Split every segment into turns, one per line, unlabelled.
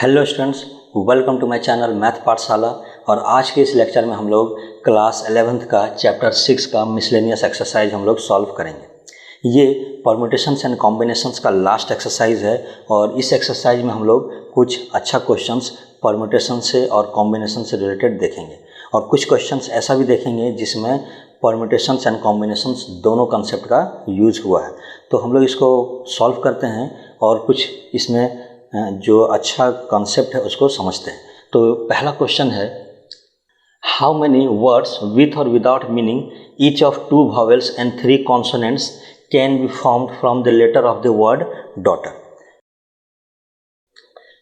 Hello students, welcome to my channel Math Pathshala. और आज के इस लेक्चर में हम लोग क्लास 11th का चैप्टर 6 का मिसलेनियस एक्सरसाइज हम लोग सॉल्व करेंगे। ये परम्यूटेशंस एंड कॉम्बिनेशंस का लास्ट एक्सरसाइज है और इस एक्सरसाइज में हम लोग कुछ अच्छा क्वेश्चंस परम्यूटेशन से और कॉम्बिनेशन से रिलेटेड देखेंगे और कुछ क्वेश्चंस ऐसा भी देखेंगे जिसमें परम्यूटेशंस एंड कॉम्बिनेशंस दोनों कंसेप्ट का यूज हुआ है। तो हम लोग इसको सॉल्व करते हैं और कुछ इसमें जो अच्छा कॉन्सेप्ट है उसको समझते हैं। तो पहला क्वेश्चन है, how many words with or without meaning each of 2 vowels and 3 consonants can be formed from the letter of the word daughter.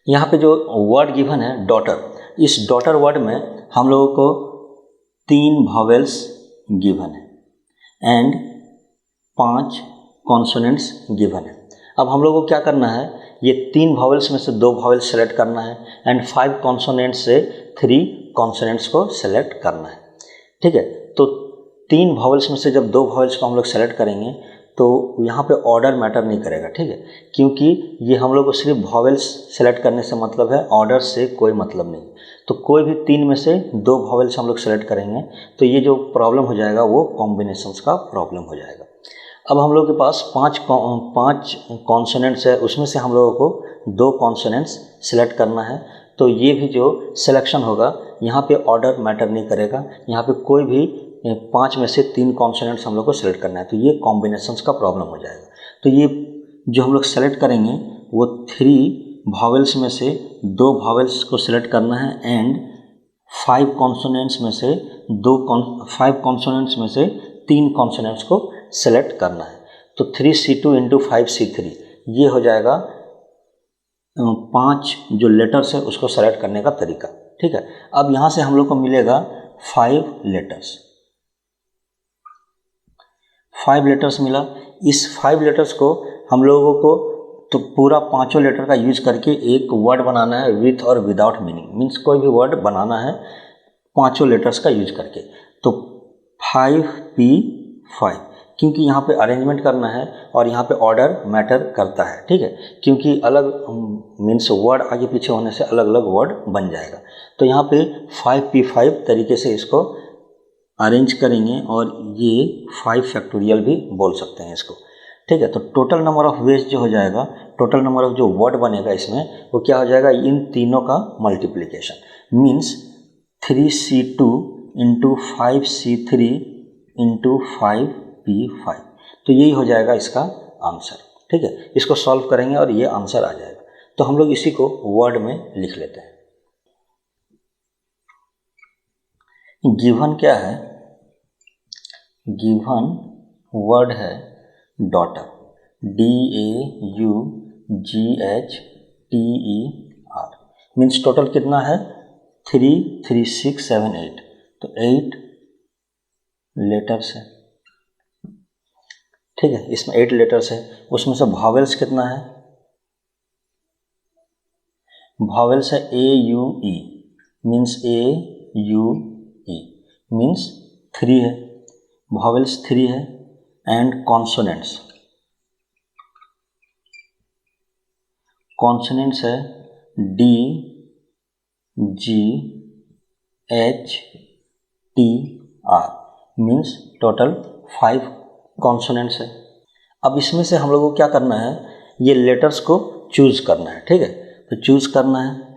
यहाँ पे जो वर्ड गिवन है डॉटर, इस डॉटर वर्ड में हम लोगों को 3 vowels गिवन है एंड 5 कॉन्सोनेंट्स गिवन है। अब हम लोगों को क्या करना है, ये 3 vowels में से 2 vowels सेलेक्ट करना है एंड 5 कॉन्सोनेंट्स से 3 कॉन्सोनेंट्स को सेलेक्ट करना है। ठीक है, तो 3 vowels में से जब 2 vowels को हम लोग सेलेक्ट करेंगे तो यहाँ पे ऑर्डर मैटर नहीं करेगा। ठीक है, क्योंकि ये हम लोग को सिर्फ vowels सेलेक्ट करने से मतलब है, ऑर्डर से कोई मतलब नहीं। तो कोई भी 3 में से 2 vowels हम लोग सेलेक्ट करेंगे तो ये जो प्रॉब्लम हो जाएगा वो कॉम्बिनेशंस का प्रॉब्लम हो जाएगा। अब हम लोग के पास 5 कॉन्सोनेंट्स है, उसमें से हम लोगों को 2 कॉन्सोनेंट्स सेलेक्ट करना है। तो ये भी जो सिलेक्शन होगा यहाँ पे ऑर्डर मैटर नहीं करेगा, यहाँ पे कोई भी 5 में से 3 कॉन्सोनेंट्स हम लोग को सेलेक्ट करना है, तो ये कॉम्बिनेशंस का प्रॉब्लम हो जाएगा। तो ये जो हम लोग सेलेक्ट करेंगे वो 3 vowels में से 2 vowels को सिलेक्ट करना है एंड 5 कॉन्सोनेंट्स में से 3 कॉन्सोनेंट्स को सेलेक्ट करना है। तो 3C2 इंटू 5C3 ये हो जाएगा 5 जो लेटर्स है उसको सेलेक्ट करने का तरीका। ठीक है, अब यहाँ से हम लोग को मिलेगा 5 लेटर्स। 5 लेटर्स मिला। इस 5 लेटर्स को हम लोगों को तो पूरा 5 लेटर का यूज करके एक वर्ड बनाना है with or without meaning. Means कोई भी वर्ड बनाना है 5 लेटर्स का यूज करके। तो 5P5, क्योंकि यहाँ पे अरेंजमेंट करना है और यहाँ पे ऑर्डर मैटर करता है। ठीक है, क्योंकि अलग मीन्स वर्ड आगे पीछे होने से अलग अलग वर्ड बन जाएगा। तो यहाँ पे 5P5 तरीके से इसको अरेंज करेंगे और ये 5 फैक्टोरियल भी बोल सकते हैं इसको। ठीक है, तो टोटल नंबर ऑफ वेज जो हो जाएगा, टोटल नंबर ऑफ जो वर्ड बनेगा इसमें वो क्या हो जाएगा, इन तीनों का multiplication. Means 3C2 into 5C3 into 5P5। तो यही हो जाएगा इसका आंसर। ठीक है, इसको सॉल्व करेंगे और ये आंसर आ जाएगा। तो हम लोग इसी को वर्ड में लिख लेते हैं। गिवन क्या है, गिवन वर्ड है डॉटर, DAUGHTER। मीन्स टोटल कितना है 3, 3, 6, 7, 8। तो 8 लेटर्स है। ठीक है, इसमें 8 लेटर्स है। उसमें से वॉवेल्स कितना है, वॉवेल्स है AUE। मीन्स AUE मीन्स 3 है, वॉवेल्स 3 है एंड कॉन्सोनेंट्स, कॉन्सोनेंट्स है DGHTR। मीन्स टोटल 5 कॉन्सोनेंट्स है। अब इसमें से हम लोगों को क्या करना है, ये लेटर्स को चूज करना है। ठीक है, तो चूज करना है।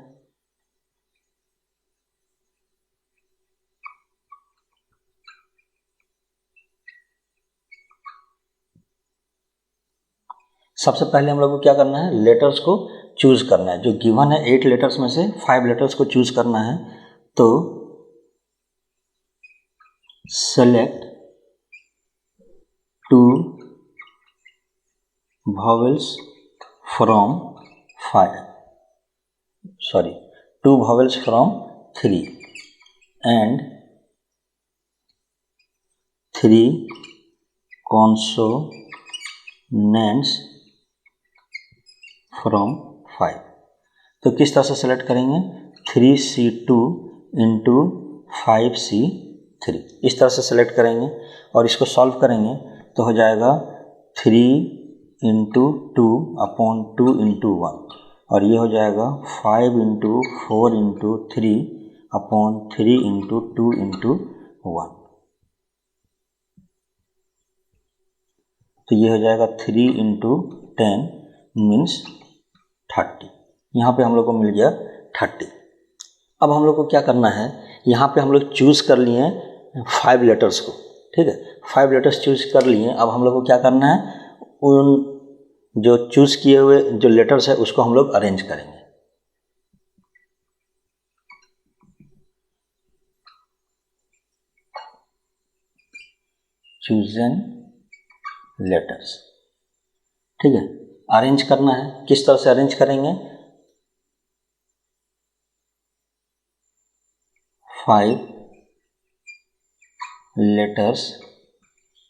सबसे पहले हम लोग को क्या करना है, लेटर्स को चूज करना है। जो गिवन है 8 लेटर्स में से 5 लेटर्स को चूज करना है। तो select 2 vowels from 2 vowels from 3 and 3 consonants from 5। तो किस तरह से सेलेक्ट करेंगे, 3C2 इंटू 5C3 इस तरह से सेलेक्ट करेंगे और इसको सॉल्व करेंगे तो हो जाएगा 3 इंटू 2 अपॉन 2 इंटू 1 और ये हो जाएगा 5 into 4 into 3 upon 3 into 2 into 1। तो ये हो जाएगा 3 इंटू 10 मीन्स 30। यहाँ पे हम लोग को मिल गया 30। अब हम लोग को क्या करना है, यहाँ पे हम लोग चूज़ कर लिए 5 लेटर्स को, ठीक है, 5 लेटर्स चूज़ कर लिए। अब हम लोग को क्या करना है, उन जो चूज़ किए हुए जो लेटर्स है उसको हम लोग अरेंज करेंगे। चूजन लेटर्स, ठीक है, अरेंज करना है। किस तरह से अरेंज करेंगे, 5 लेटर्स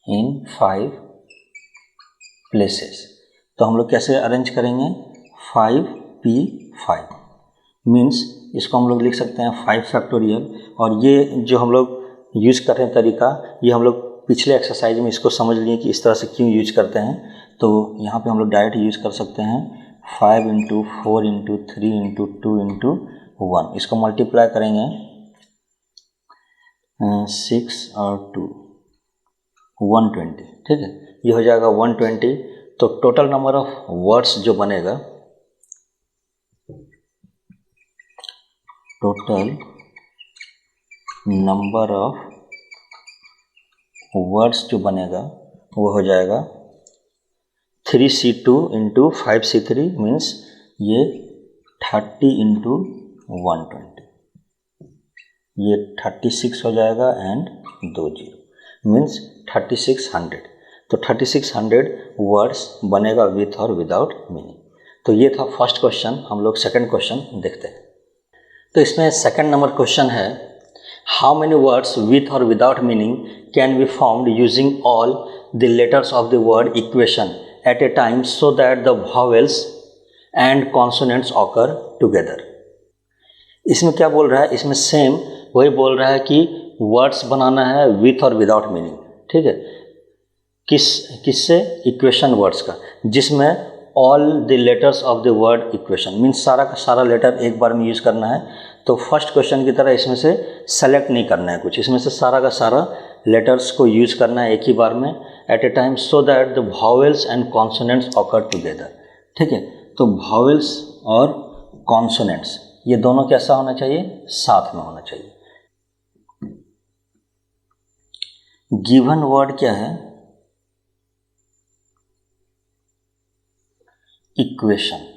इन 5 प्लेसेस। तो हम लोग कैसे अरेंज करेंगे, 5p5 मीन्स इसको हम लोग लिख सकते हैं 5 फैक्टोरियल। और ये जो हम लोग यूज़ कर रहे हैं तरीका, ये हम लोग पिछले एक्सरसाइज में इसको समझ लिए कि इस तरह से क्यों यूज करते हैं। तो यहाँ पे हम लोग डायरेक्ट यूज़ कर सकते हैं 5 इंटू 4 इंटू 3 इंटू 2 इंटू 1। इसको मल्टीप्लाई करेंगे 6 और 2 120, ठीक है, ये हो जाएगा 120। तो टोटल नंबर ऑफ वर्ड्स जो बनेगा, टोटल नंबर ऑफ वर्ड्स जो बनेगा वो हो जाएगा 3c2 इंटू 5c3 मीन्स ये 30 इंटू 120, ये 36 हो जाएगा एंड 2 जीरो मीन्स 3600। तो 3600 वर्ड्स बनेगा विथ और विदाउट मीनिंग। तो ये था फर्स्ट क्वेश्चन। हम लोग सेकंड क्वेश्चन देखते हैं। तो इसमें सेकंड नंबर क्वेश्चन है, how many words with or without meaning can be formed using all the letters of the word equation at a time so that the vowels and consonants occur together. इसमें क्या बोल रहा है, इसमें same वही बोल रहा है कि वर्ड्स बनाना है विथ और विदाउट मीनिंग, ठीक है, किससे, इक्वेशन वर्ड्स का, जिसमें all the letters of the word equation means सारा का सारा लेटर एक बार में यूज़ करना है। तो फर्स्ट क्वेश्चन की तरह इसमें से सेलेक्ट नहीं करना है कुछ, इसमें से सारा का सारा लेटर्स को यूज़ करना है एक ही बार में at a time so that the vowels and consonants occur together, ठीक है। तो वॉवेल्स और कॉन्सोनेंट्स ये दोनों कैसा होना चाहिए, साथ में होना चाहिए। गिवन वर्ड क्या है, इक्वेशन।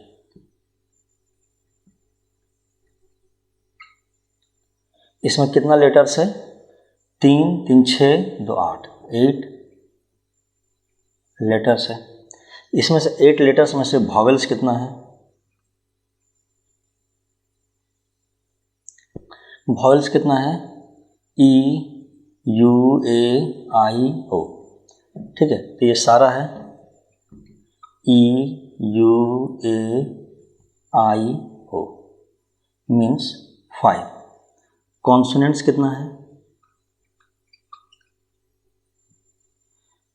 इसमें कितना लेटर्स है, 3 3 6 2 8 8 लेटर्स है। इसमें से 8 लेटर्स में से वॉवेल्स कितना है, वॉवेल्स कितना है, ई यू ए आई ओ, ठीक है। तो ये सारा है E U A I O means 5। Consonants कितना है,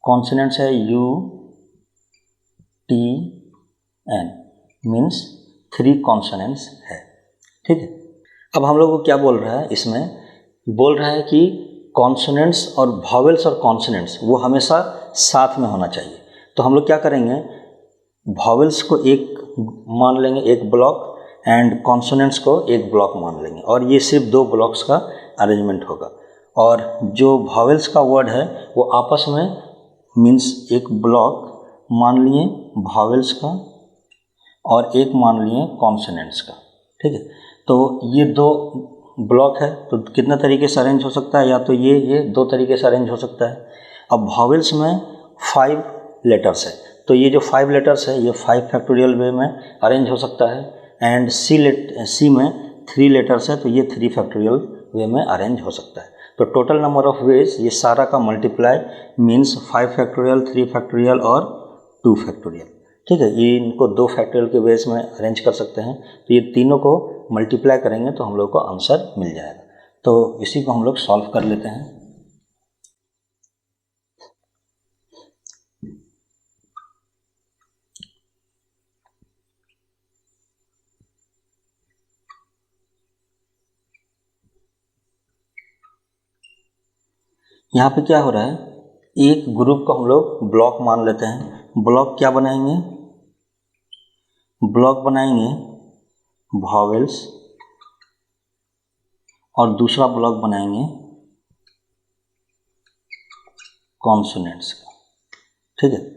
कॉन्सोनेंट्स है U T N means 3 consonants है, ठीक है। अब हम लोग को क्या बोल रहा है, इसमें बोल रहा है कि कॉन्सोनेंट्स और वॉवेल्स और कॉन्सोनेंट्स वो हमेशा साथ में होना चाहिए। तो हम लोग क्या करेंगे, वॉवेल्स को एक मान लेंगे, एक ब्लॉक, एंड कॉन्सोनेंट्स को एक ब्लॉक मान लेंगे, और ये सिर्फ 2 ब्लॉक्स का अरेंजमेंट होगा। और जो वॉवेल्स का वर्ड है वो आपस में मीन्स एक ब्लॉक मान लिए वॉवेल्स का और एक मान लिए कॉन्सोनेंट्स का, ठीक है। तो ये 2 ब्लॉक है, तो कितना तरीके से अरेंज हो सकता है, या तो ये 2 तरीके से अरेंज हो सकता है। अब वॉवेल्स में 5 लेटर्स है, तो ये जो 5 लेटर्स है ये 5 फैक्टोरियल वे में अरेंज हो सकता है। एंड सी में 3 लेटर्स है, तो ये 3 फैक्टोरियल वे में अरेंज हो सकता है। तो टोटल नंबर ऑफ वेज ये सारा का मल्टीप्लाई मीन्स 5 फैक्टोरियल, 3 फैक्टोरियल और 2 फैक्टोरियल, ठीक है। ये इनको 2 फैक्टोरियल के बेस में अरेंज कर सकते हैं। तो ये तीनों को मल्टीप्लाई करेंगे तो हम लोग को आंसर मिल जाएगा। तो इसी को हम लोग सॉल्व कर लेते हैं। यहाँ पे क्या हो रहा है, एक ग्रुप को हम लोग ब्लॉक मान लेते हैं। ब्लॉक क्या बनाएंगे, ब्लॉक बनाएंगे वॉवेल्स और दूसरा ब्लॉक बनाएंगे कॉन्सोनेंट्स का, ठीक है।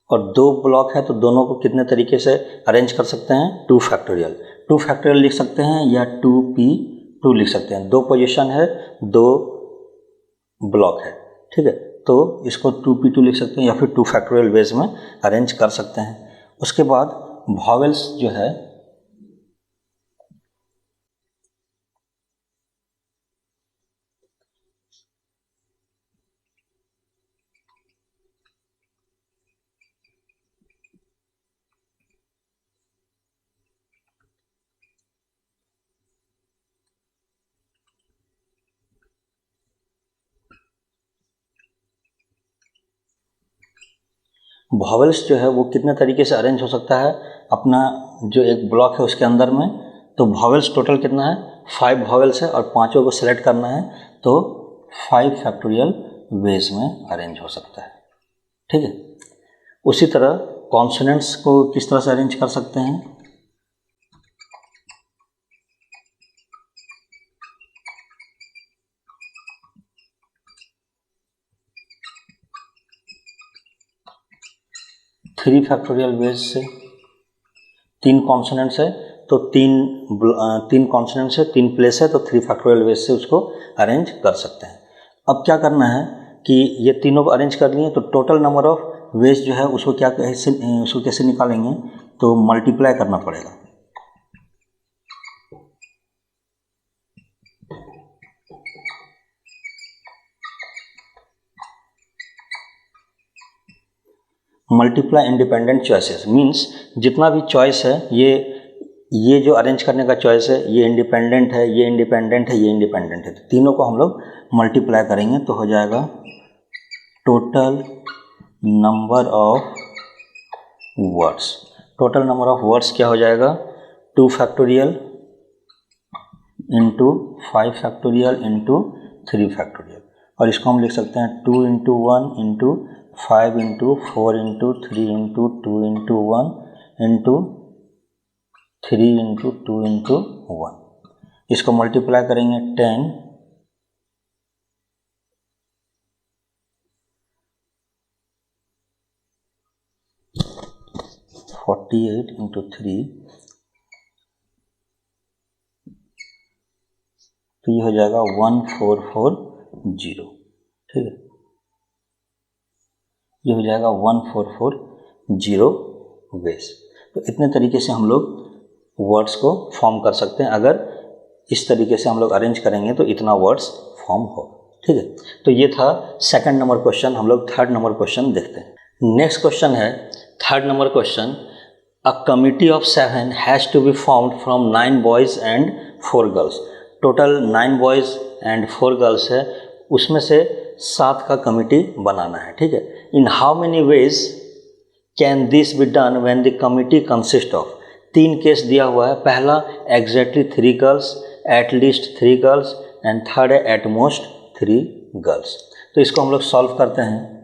और दो ब्लॉक है तो दोनों को कितने तरीके से अरेंज कर सकते हैं, 2 फैक्टोरियल। 2 फैक्टोरियल लिख सकते हैं या 2p2 लिख सकते हैं। दो पोजीशन है, दो ब्लॉक है, ठीक है। तो इसको 2p2 लिख सकते हैं या फिर 2 फैक्टोरियल वेज में अरेंज कर सकते हैं। उसके बाद वॉवेल्स जो है वॉवेल्स जो है वो कितने तरीके से अरेंज हो सकता है अपना जो एक ब्लॉक है उसके अंदर में। तो वॉवेल्स टोटल कितना है, 5 वॉवेल्स है और पांचों को सिलेक्ट करना है, तो 5 फैक्टोरियल वेज में अरेंज हो सकता है, ठीक है। उसी तरह कॉन्सोनेंट्स को किस तरह से अरेंज कर सकते हैं, 3 फैक्टोरियल वेज से। 3 कॉन्सोनेंट्स है तो तीन कॉन्सोनेंट्स है, 3 प्लेस है तो 3 फैक्टोरियल वेज से उसको अरेंज कर सकते हैं। अब क्या करना है कि ये तीनों को अरेंज कर लिए तो टोटल नंबर ऑफ वेज जो है उसको कैसे निकालेंगे, तो मल्टीप्लाई करना पड़ेगा। मल्टीप्लाई इंडिपेंडेंट चॉइसेस मीन्स जितना भी चॉइस है ये जो अरेंज करने का चॉइस है ये इंडिपेंडेंट है, ये इंडिपेंडेंट है, ये इंडिपेंडेंट है, तो तीनों को हम लोग मल्टीप्लाई करेंगे तो हो जाएगा total number of words. Total number of words क्या हो जाएगा, 2 factorial into 5 factorial into 3 factorial. और इसको हम लिख सकते हैं 2 into 1 into 5 into 4 into 3 into 2 into 1 into 3 into 2 into 1। इसको मल्टीप्लाई करेंगे 10 48 इंटू 3, तो ये हो जाएगा 1440, ठीक है। ये हो जाएगा 1440 वेज। तो इतने तरीके से हम लोग वर्ड्स को फॉर्म कर सकते हैं। अगर इस तरीके से हम लोग अरेंज करेंगे तो इतना वर्ड्स फॉर्म हो, ठीक है। तो ये था सेकंड नंबर क्वेश्चन। हम लोग थर्ड नंबर क्वेश्चन देखते हैं। नेक्स्ट क्वेश्चन है third number question, a committee of 7 has to be formed from 9 boys and 4 girls. Total 9 boys and 4 girls है, उसमें से 7 का कमिटी बनाना है, ठीक है। इन how many ways can this be done when the committee consist of. 3 case दिया हुआ है। पहला exactly 3 girls, at least 3 girls and third है एट मोस्ट 3 गर्ल्स। तो इसको हम लोग सॉल्व करते हैं।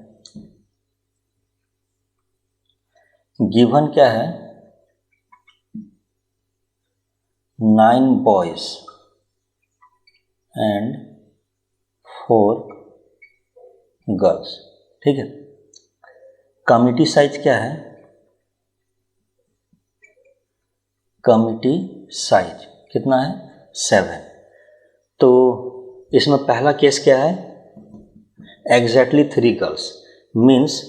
गिवन क्या है, 9 बॉयज एंड 4 गर्ल्स, ठीक है। कमिटी साइज क्या है, कमिटी साइज कितना है, 7। तो इसमें पहला केस क्या है, exactly 3 girls means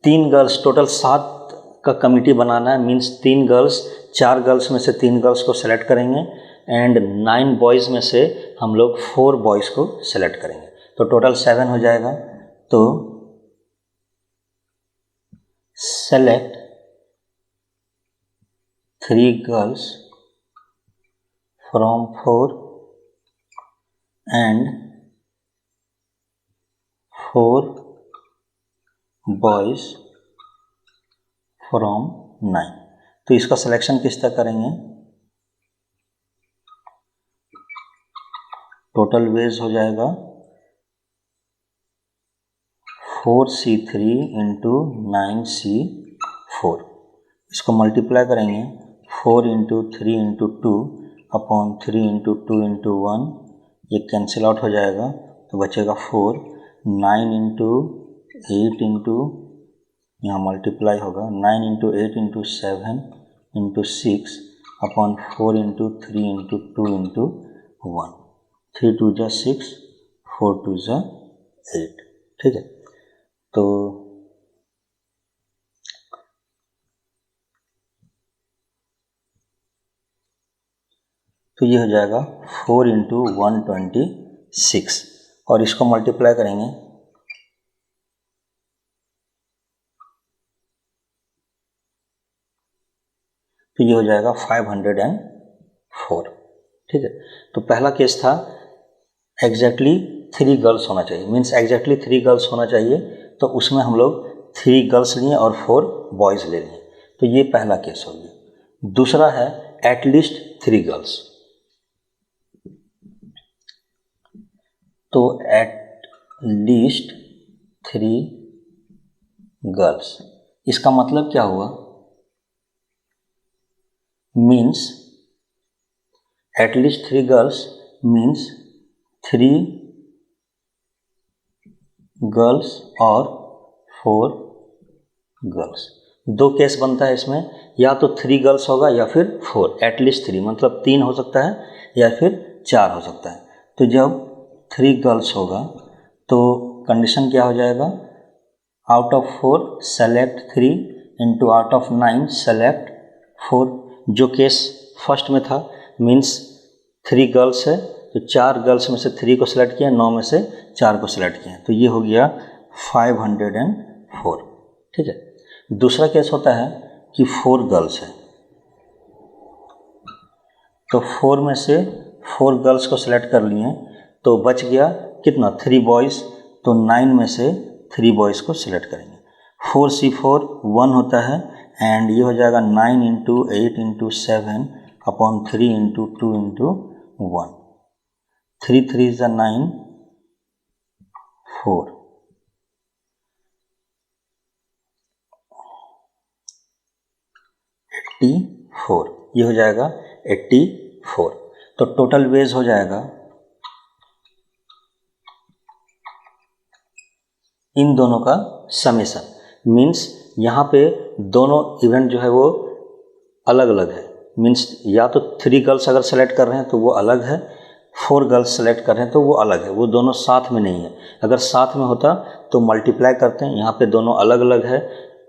3 girls, total 7 का कमिटी बनाना है मीन्स 3 गर्ल्स, 4 गर्ल्स में से 3 गर्ल्स को सेलेक्ट करेंगे एंड 9 बॉयज़ में से हम लोग 4 बॉयज़ को सेलेक्ट करेंगे, तो टोटल 7 हो जाएगा। तो select 3 girls from 4 and 4 boys from 9। तो इसका सिलेक्शन किस तरह करेंगे, टोटल वेज हो जाएगा 4C3 इंटू 9C4। इसको मल्टीप्लाई करेंगे 4 into 3 into 2 upon 3 into 2 into 1, ये कैंसिल आउट हो जाएगा तो बचेगा 4। 9 इंटू 8 इंटू, यहाँ मल्टीप्लाई होगा 9 into 8 into 7 into 6 upon 4 into 3 into 2 into 1। 3 2 जा 6, 4 2 जा 8। ठीक है, तो ये हो जाएगा 4 इंटू 126 और इसको मल्टीप्लाई करेंगे तो ये हो जाएगा 504। ठीक है, तो पहला केस था एग्जैक्टली 3 गर्ल्स होना चाहिए, मीन्स एग्जैक्टली 3 गर्ल्स होना चाहिए, तो उसमें हम लोग 3 गर्ल्स लिए और 4 बॉयज़ ले लिए, तो ये पहला केस हो गया। दूसरा है एटलीस्ट 3 गर्ल्स, तो एट लीस्ट 3 गर्ल्स, इसका मतलब क्या हुआ, means at least 3 girls means 3 girls और 4 गर्ल्स। दो केस बनता है इसमें, या तो 3 गर्ल्स होगा या फिर 4, एटलीस्ट 3 मतलब 3 हो सकता है या फिर 4 हो सकता है। तो जब 3 गर्ल्स होगा तो कंडीशन क्या हो जाएगा, out of 4 select 3 into out of 9 select 4। जो केस फर्स्ट में था मीन्स 3 गर्ल्स है तो 4 गर्ल्स में से 3 को सिलेक्ट किया, 9 में से 4 को सिलेक्ट किया, तो ये हो गया 504। ठीक है, दूसरा केस होता है कि 4 गर्ल्स है, तो 4 में से 4 गर्ल्स को सिलेक्ट कर लिए तो बच गया कितना, 3 बॉयज़, तो 9 में से 3 बॉयज़ को सिलेक्ट करेंगे। 4C4 1 होता है एंड ये हो जाएगा 9 into 8 into 7 upon 3 into 2 into 1। 3 3 is 9, 4, 84, ये हो जाएगा 84। तो टोटल वेज हो जाएगा इन दोनों का समेशन, मीन्स यहाँ पे दोनों इवेंट जो है वो अलग अलग है, मीन्स या तो 3 गर्ल्स अगर सेलेक्ट कर रहे हैं तो वो अलग है, 4 गर्ल्स सेलेक्ट कर रहे हैं तो वो अलग है, वो दोनों साथ में नहीं है। अगर साथ में होता तो मल्टीप्लाई करते हैं, यहाँ पे दोनों अलग अलग है,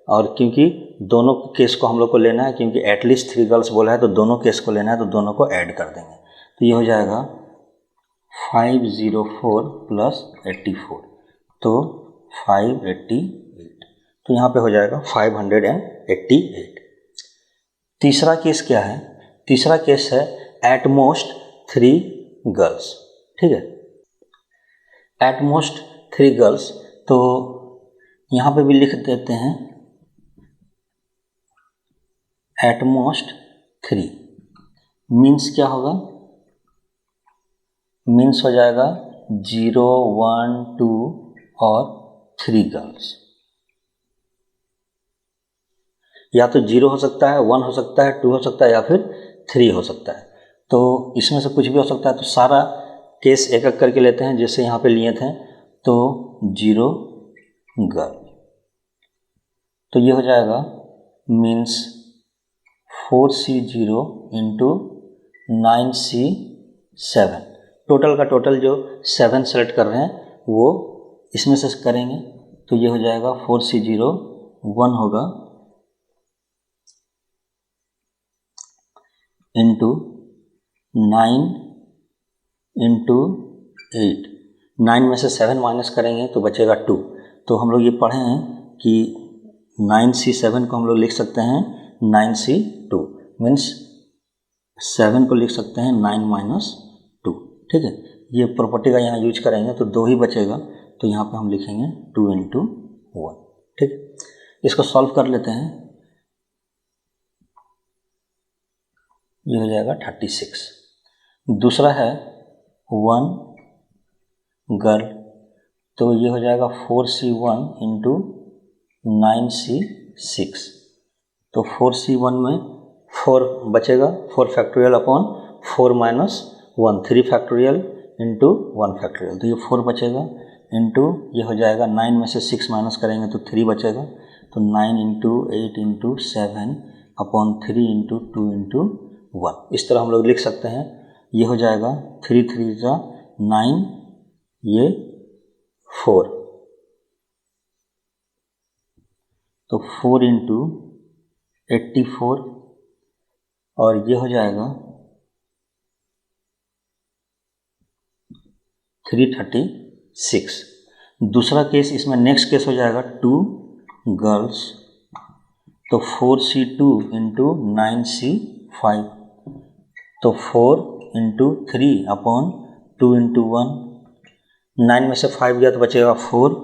और क्योंकि दोनों केस को हम लोग को लेना है, क्योंकि एटलीस्ट 3 गर्ल्स बोला है तो दोनों केस को लेना है, तो दोनों को ऐड कर देंगे, तो ये हो जाएगा 504 प्लस 84, तो 588, तो यहाँ पे हो जाएगा 588। तीसरा केस क्या है, तीसरा केस है एट मोस्ट 3 गर्ल्स। ठीक है, एट मोस्ट 3 गर्ल्स, तो यहाँ पे भी लिख देते हैं एट मोस्ट 3, मीन्स क्या होगा, मीन्स हो जाएगा 0 1 2 और 3 गर्ल्स, या तो 0 हो सकता है, 1 हो सकता है, 2 हो सकता है या फिर 3 हो सकता है, तो इसमें से कुछ भी हो सकता है। तो सारा केस एक एक करके लेते हैं, जैसे यहाँ पे लिए थे, तो 0 गर्ल, तो ये हो जाएगा means 4C0 into 9C7, total का टोटल जो 7 सेलेक्ट कर रहे हैं वो इसमें से करेंगे, तो ये हो जाएगा 4C0 1 होगा इंटू 9 इंटू 8, 9 में से 7 माइनस करेंगे तो बचेगा 2, तो हम लोग ये पढ़े हैं कि 9C7 को हम लोग लिख सकते हैं 9C2, मीन्स 7 को लिख सकते हैं 9 माइनस 2। ठीक है, ये प्रॉपर्टी का यहाँ यूज करेंगे तो 2 ही बचेगा, तो यहाँ पे हम लिखेंगे 2 इंटू 1। ठीक, इसको सॉल्व कर लेते हैं। ये हो जाएगा 36। दूसरा है 1 गर्ल, तो ये हो जाएगा 4C1 इंटू 9C6। तो 4C1 में 4 बचेगा, 4 factorial upon 4 minus 1, 3 factorial into 1 factorial, तो ये 4 बचेगा इंटू ये हो जाएगा 9 में से 6 माइनस करेंगे तो 3 बचेगा, तो 9 into 8 into 7 upon 3 into 2 into 1। इस तरह हम लोग लिख सकते हैं। ये हो जाएगा 3 3 जा 9, ये 4, तो 4 इंटू 84 और ये हो जाएगा 336। दूसरा केस, इसमें नेक्स्ट केस हो जाएगा 2 गर्ल्स, तो 4C2 इंटू 9C5, तो 4 इंटू 3 अपॉन 2 इंटू 1, 9 में से 5 गया तो बचेगा 4,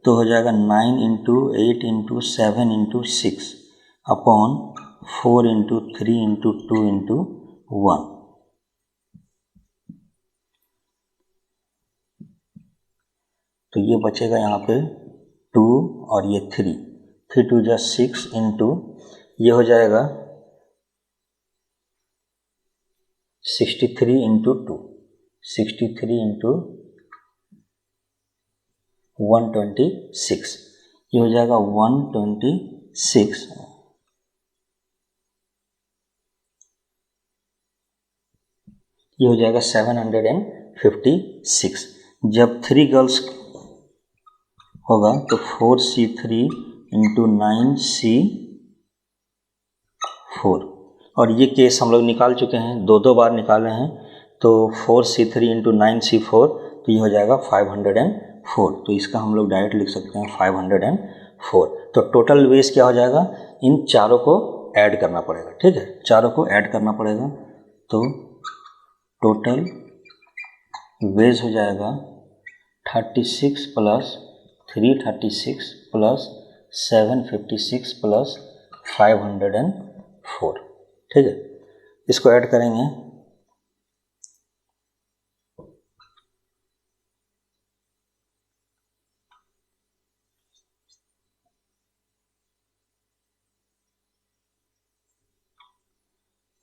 तो हो जाएगा 9 into 8 into 7 into 6 upon 4 into 3 into 2 into 1। तो ये बचेगा यहाँ पे 2 और ये 3, 3 2 जा 6 इंटू ये हो जाएगा 63 इंटू 2, 63 इंटू 126, ये हो जाएगा 126, ये हो जाएगा 756। जब 3 गर्ल्स होगा तो 4C3 इंटू 9C4, और ये केस हम लोग निकाल चुके हैं, 2 बार निकाले हैं, तो 4C3 इंटू 9C4, तो ये हो जाएगा 504, तो इसका हम लोग डायरेक्ट लिख सकते हैं 504। तो टोटल वेज क्या हो जाएगा, इन चारों को ऐड करना पड़ेगा। ठीक है, चारों को ऐड करना पड़ेगा, तो टोटल वेज हो जाएगा 36 प्लस 336 प्लस 756 प्लस 504। ठीक है, इसको ऐड करेंगे,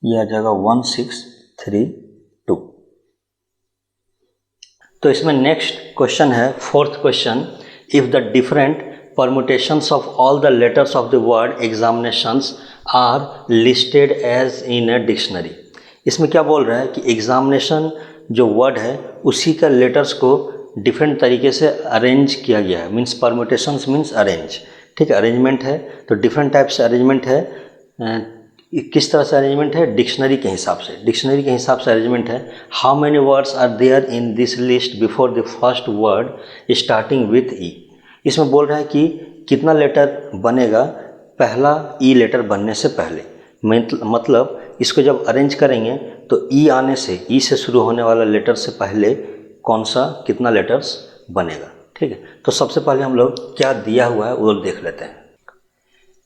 ये आ जाएगा 1632। तो इसमें नेक्स्ट क्वेश्चन है, 4th question, if the different permutations of all the letters of the word examinations are listed as in a dictionary. इसमें क्या बोल रहा है कि एग्जामिनेशन जो वर्ड है उसी का लेटर्स को डिफरेंट तरीके से अरेंज किया गया है, मीन्स परमुटेशंस मीन्स अरेंज। ठीक है, अरेंजमेंट है, तो डिफरेंट टाइप से अरेंजमेंट है। किस तरह से अरेंजमेंट है, डिक्शनरी के हिसाब से, डिक्शनरी के हिसाब से अरेंजमेंट है। How many words are there in this list before the first word starting with E. इसमें बोल रहा है कि कितना लेटर बनेगा पहला ई लेटर बनने से पहले, मतलब इसको जब अरेंज करेंगे तो ई आने से, ई से शुरू होने वाला लेटर से पहले कौन सा कितना लेटर्स बनेगा। ठीक है, तो सबसे पहले हम लोग क्या दिया हुआ है वो देख लेते हैं।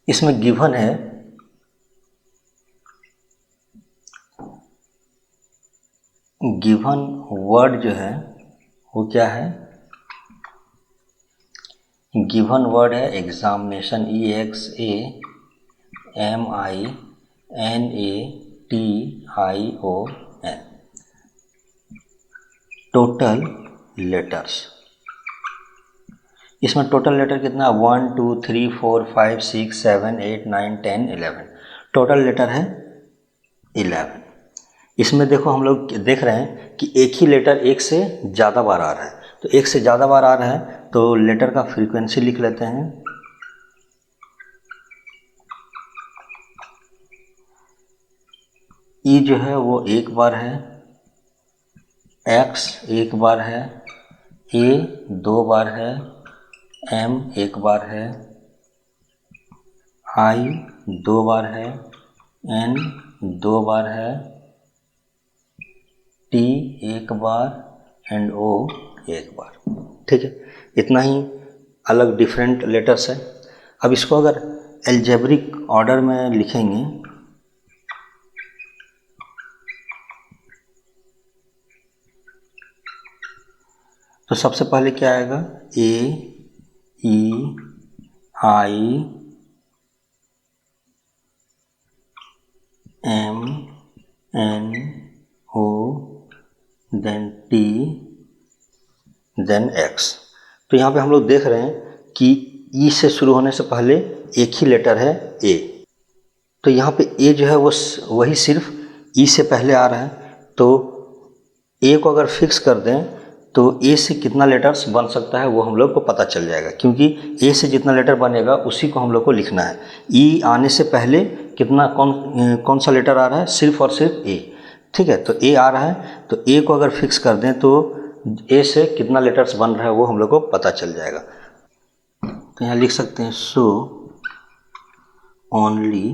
इसमें गिवन है गिवन वर्ड जो है वो क्या है, गिवन वर्ड है एग्जामिनेशन, EXAMINATION। टोटल लेटर्स, इसमें टोटल लेटर कितना, 1 2 3 4 5 6 7 8 9 10 11, टोटल लेटर है 11। इसमें देखो हम लोग देख रहे हैं कि एक ही लेटर एक से ज़्यादा बार आ रहा है, तो एक से ज़्यादा बार आ रहा है तो लेटर का फ्रीक्वेंसी लिख लेते हैं। ई जो है वो एक बार है, एक्स एक बार है, ए 2 बार है, एम एक बार है, आई 2 बार है, एन 2 बार है, टी एक बार एंड ओ एक बार। ठीक है, इतना ही अलग डिफरेंट लेटर्स है। अब इसको अगर एल्जेब्रिक ऑर्डर में लिखेंगे तो सबसे पहले क्या आएगा, A E I M N O then T then X. तो यहाँ पे हम लोग देख रहे हैं कि ई से शुरू होने से पहले एक ही लेटर है ए, तो यहाँ पे ए जो है वो वही सिर्फ ई से पहले आ रहा है। तो ए को अगर फिक्स कर दें तो ए से कितना लेटर्स बन सकता है वो हम लोग को पता चल जाएगा, क्योंकि ए से जितना लेटर बनेगा उसी को हम लोग को लिखना है। ई आने से पहले कितना कौन सा लेटर आ रहा है, सिर्फ और सिर्फ ए। ठीक है, तो ए आ रहा है, तो ए को अगर फिक्स कर दें तो ए से कितना लेटर्स बन रहा है वो हम लोग को पता चल जाएगा। तो यहाँ लिख सकते हैं so only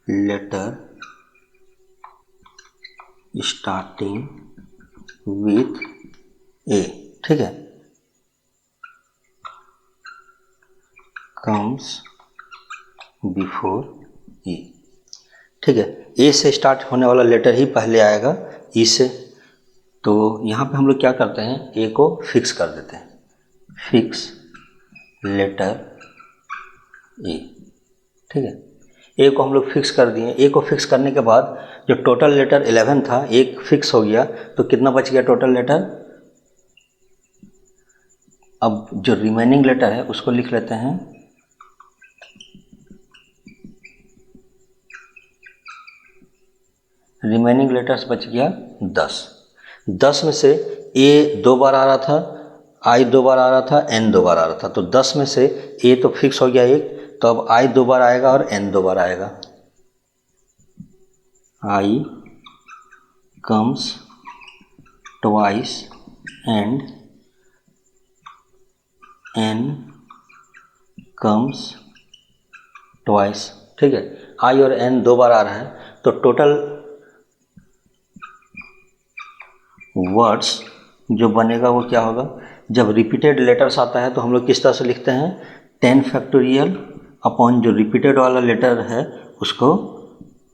letter starting with A, ठीक है, कम्स बिफोर ई। ठीक है, ए से स्टार्ट होने वाला लेटर ही पहले आएगा ई से। तो यहाँ पे हम लोग क्या करते हैं, ए को फिक्स कर देते हैं, फिक्स लेटर ए। ठीक है, ए को हम लोग फिक्स कर दिए। ए को फिक्स करने के बाद जो टोटल लेटर 11 था, एक फिक्स हो गया, तो कितना बच गया टोटल लेटर। अब जो रिमेनिंग लेटर है उसको लिख लेते हैं, रिमेनिंग लेटर्स बच गया 10। 10 में से ए 2 बार आ रहा था, आई 2 बार आ रहा था, एन 2 बार आ रहा था। तो 10 में से ए तो फिक्स हो गया एक, तो अब आई 2 बार आएगा और एन 2 बार आएगा। I comes twice and N comes twice. ठीक है, आई और एन 2 बार आ रहा है, तो टोटल वर्ड्स जो बनेगा वो क्या होगा। जब रिपीटेड लेटर्स आता है तो हम लोग किस तरह से लिखते हैं, 10 फैक्टोरियल अपॉन जो रिपीटेड वाला लेटर है उसको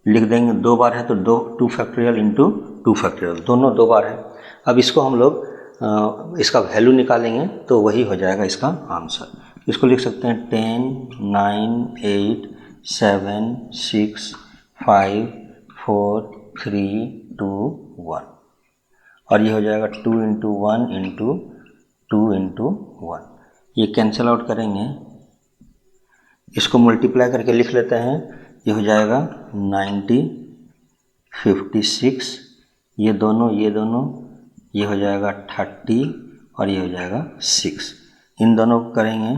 लिख देंगे। 2 बार है तो 2 फैक्टोरियल इंटू 2 फैक्टोरियल, दोनों 2 बार है। अब इसको हम लोग इसका वैल्यू निकालेंगे तो वही हो जाएगा इसका आंसर। इसको लिख सकते हैं 10 9 8 7 6 5 4 3 2 1, और ये हो जाएगा 2 इंटू 1 इंटू 2 इंटू 1। ये कैंसिल आउट करेंगे, इसको मल्टीप्लाई करके लिख लेते हैं, ये हो जाएगा 90 56, ये दोनों ये हो जाएगा 30 और ये हो जाएगा 6। इन दोनों को करेंगे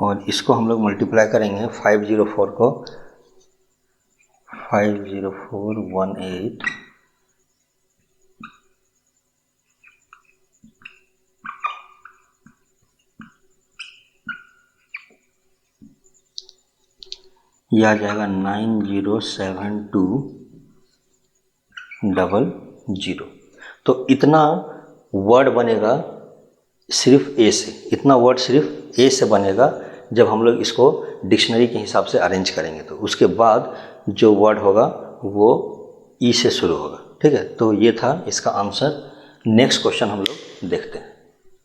और इसको हम लोग मल्टीप्लाई करेंगे 504 को 50418 यह आ जाएगा 907200। तो इतना वर्ड बनेगा सिर्फ ए से, इतना वर्ड सिर्फ ए से बनेगा जब हम लोग इसको डिक्शनरी के हिसाब से अरेंज करेंगे। तो उसके बाद जो वर्ड होगा वो ई से शुरू होगा। ठीक है, तो ये था इसका आंसर। नेक्स्ट क्वेश्चन हम लोग देखते हैं।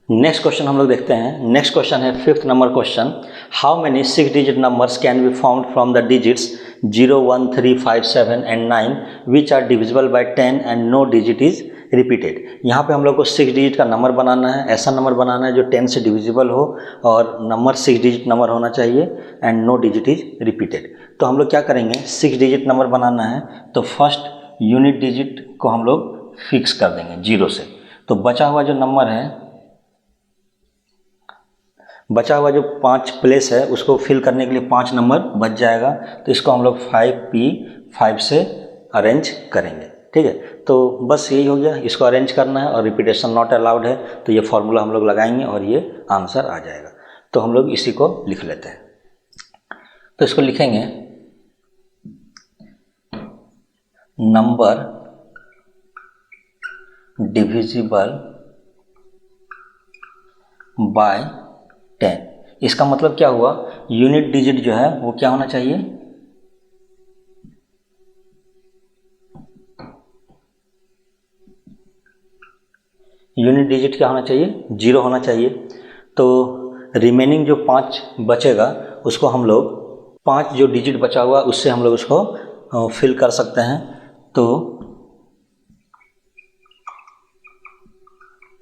नेक्स्ट क्वेश्चन हम लोग देखते हैं। नेक्स्ट क्वेश्चन है 5th number question, how many 6 digit numbers can be found from the digits 0 1 3 5 7 and 9 which are divisible by 10 and no digit is repeated. यहाँ पे हम लोग को 6 डिजिट का नंबर बनाना है, ऐसा नंबर बनाना है जो 10 से डिविजिबल हो और नंबर 6 डिजिट नंबर होना चाहिए and no digit is repeated. तो हम लोग क्या करेंगे, 6 डिजिट नंबर बनाना है तो फर्स्ट यूनिट डिजिट को हम लोग फिक्स कर देंगे 0 से। तो बचा हुआ जो नंबर है, बचा हुआ जो 5 प्लेस है उसको फिल करने के लिए 5 नंबर बच जाएगा। तो इसको हम लोग 5P5 से अरेंज करेंगे। ठीक है, तो बस यही हो गया, इसको अरेंज करना है और रिपीटेशन नॉट अलाउड है, तो ये फॉर्मूला हम लोग लगाएंगे और ये आंसर आ जाएगा। तो हम लोग इसी को लिख लेते हैं। तो इसको लिखेंगे नंबर डिविजिबल बाय 10। इसका मतलब क्या हुआ, यूनिट डिजिट जो है वो क्या होना चाहिए, यूनिट डिजिट क्या होना चाहिए, 0 होना चाहिए। तो रिमेनिंग जो 5 बचेगा उसको हम लोग 5 जो डिजिट बचा हुआ उससे हम लोग उसको फिल कर सकते हैं। तो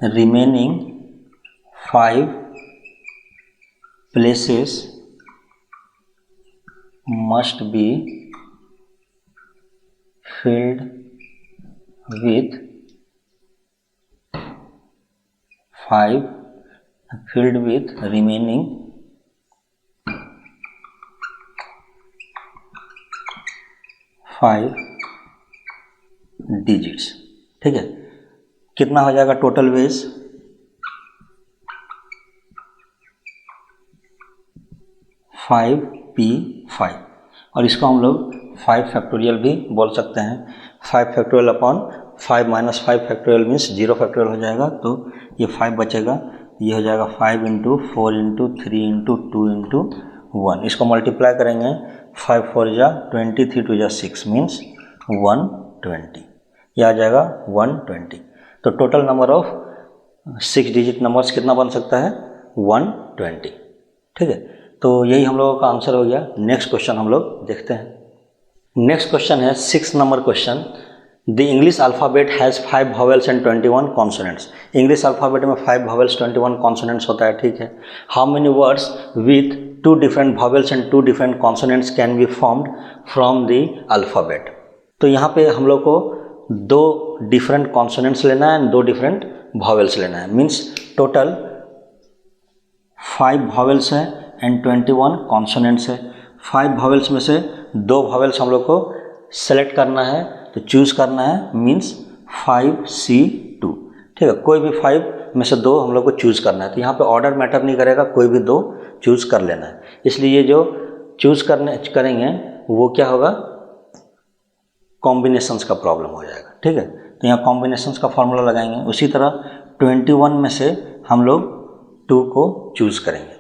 remaining 5 places must be filled with 5 filled with remaining 5 digits. ठीक है, कितना हो जाएगा टोटल वेज, 5p5, और इसको हम लोग 5 फैक्टोरियल भी बोल सकते हैं। 5 factorial upon 5 minus 5 factorial means 0 factorial हो जाएगा। तो ये 5 बचेगा, ये हो जाएगा 5 इंटू 4 इंटू 3 इंटू 2 इंटू 1। इसको मल्टीप्लाई करेंगे, 5 4 जा 20, 3 2 जा 6 मीन्स 120, यह आ जाएगा 120। तो total number of 6 digit numbers कितना बन सकता है, 120। ठीक है, तो यही हम लोगों का आंसर हो गया। नेक्स्ट क्वेश्चन हम लोग देखते हैं। नेक्स्ट क्वेश्चन है 6 number question. The English alphabet has 5 vowels and 21 consonants. English alphabet में 5 वॉवेल्स 21 कॉन्सोनेंट्स होता है। ठीक है, how many words with 2 different vowels and 2 different consonants can be formed from the alphabet. तो यहाँ पे हम लोग को 2 डिफरेंट कॉन्सोनेंट्स लेना है एंड 2 डिफरेंट वॉवेल्स लेना है। मीन्स टोटल 5 वॉवेल्स है एंड 21 कॉन्सोनेंट्स है। 5 वॉवेल्स में से 2 वॉवेल्स हम लोग को सेलेक्ट करना है, तो चूज़ करना है, मीन्स 5C2। ठीक है, कोई भी 5 में से 2 हम लोग को चूज़ करना है। तो यहाँ पे ऑर्डर मैटर नहीं करेगा, कोई भी 2 चूज़ कर लेना है। इसलिए ये जो चूज़ करेंगे वो क्या होगा, कॉम्बिनेशंस का प्रॉब्लम हो जाएगा। ठीक है, तो यहाँ कॉम्बिनेशंस का फॉर्मूला लगाएंगे। उसी तरह 21 में से हम लोग 2 को चूज़ करेंगे,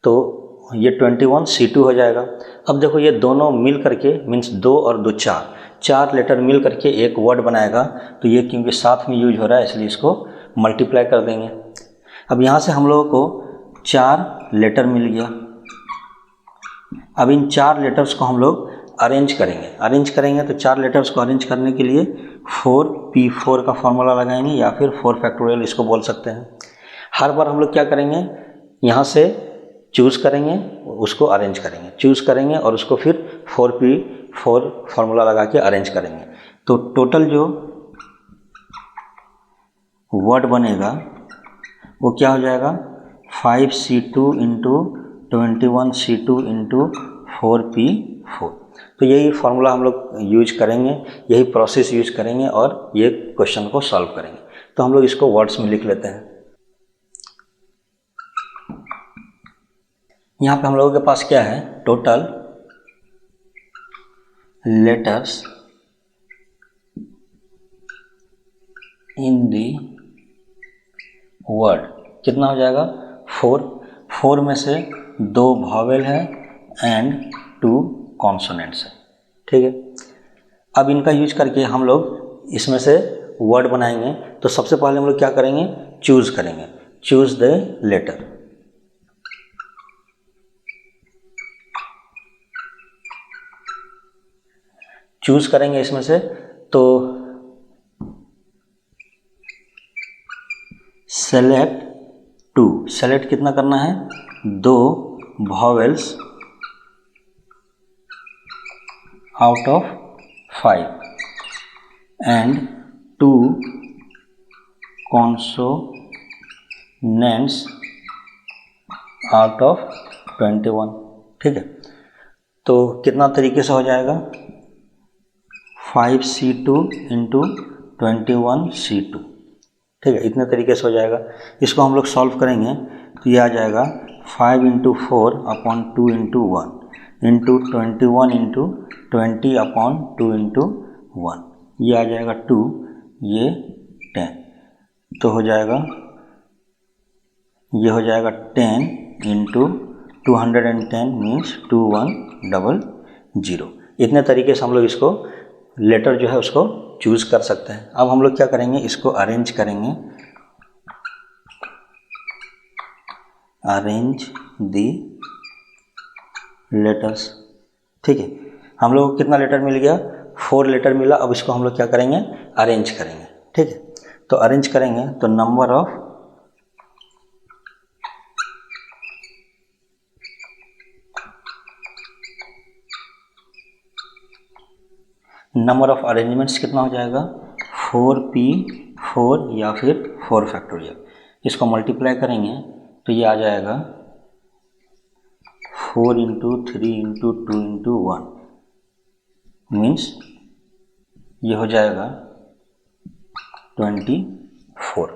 तो ये 21C2 हो जाएगा। अब देखो ये दोनों मिल करके मीन्स 2 और 2 4 लेटर मिल करके एक वर्ड बनाएगा। तो ये क्योंकि साथ में यूज हो रहा है इसलिए इसको मल्टीप्लाई कर देंगे। अब यहाँ से हम लोगों को 4 लेटर मिल गया। अब इन 4 लेटर्स को हम लोग अरेंज करेंगे। तो 4 लेटर्स को अरेंज करने के लिए 4p4 का फॉर्मूला लगाएंगे या फिर 4 फैक्टोरियल इसको बोल सकते हैं। हर बार हम लोग क्या करेंगे, यहाँ से चूज़ करेंगे, उसको अरेंज करेंगे, चूज़ करेंगे और उसको फिर 4p4 फार्मूला लगा के अरेंज करेंगे। तो टोटल जो वर्ड बनेगा वो क्या हो जाएगा, 5C2 into 21C2 into 4p4। तो यही फार्मूला हम लोग यूज करेंगे, यही प्रोसेस यूज करेंगे और ये क्वेश्चन को सॉल्व करेंगे। तो हम लोग इसको वर्ड्स में लिख लेते हैं। यहाँ पे हम लोगों के पास क्या है, total letters in the word कितना हो जाएगा, 4 में से 2 वॉवेल है एंड 2 कॉन्सोनेंट्स है। ठीक है, अब इनका यूज करके हम लोग इसमें से वर्ड बनाएंगे। तो सबसे पहले हम लोग क्या करेंगे, चूज़ करेंगे, चूज़ द लेटर। चूज़ करेंगे इसमें से, तो सेलेक्ट कितना करना है, 2 vowels out of 5 and 2 consonants out of 21। ठीक है, तो कितना तरीके से हो जाएगा, 5C2 इंटू 21C2। ठीक है, इतने तरीके से हो जाएगा। इसको हम लोग सॉल्व करेंगे तो ये आ जाएगा 5 into 4 upon 2 into 1 into 21 into 20 upon 2 into 1। ये आ जाएगा 2, ये 10, तो हो जाएगा, ये हो जाएगा 10 इंटू 210 मीन्स 2100। इतने तरीके से हम लोग इसको लेटर जो है उसको चूज कर सकते हैं। अब हम लोग क्या करेंगे, इसको अरेंज करेंगे, अरेंज दी लेटर्स। ठीक है, हम लोग को कितना लेटर मिल गया, 4 लेटर मिला। अब इसको हम लोग क्या करेंगे, अरेंज करेंगे। ठीक है, तो अरेंज करेंगे तो नंबर ऑफ अरेंजमेंट्स कितना हो जाएगा, 4p4 या फिर 4 फैक्टोरियल। इसको मल्टीप्लाई करेंगे तो ये आ जाएगा 4 इंटू 3 इंटू 2 इंटू 1 मीन्स ये हो जाएगा 24।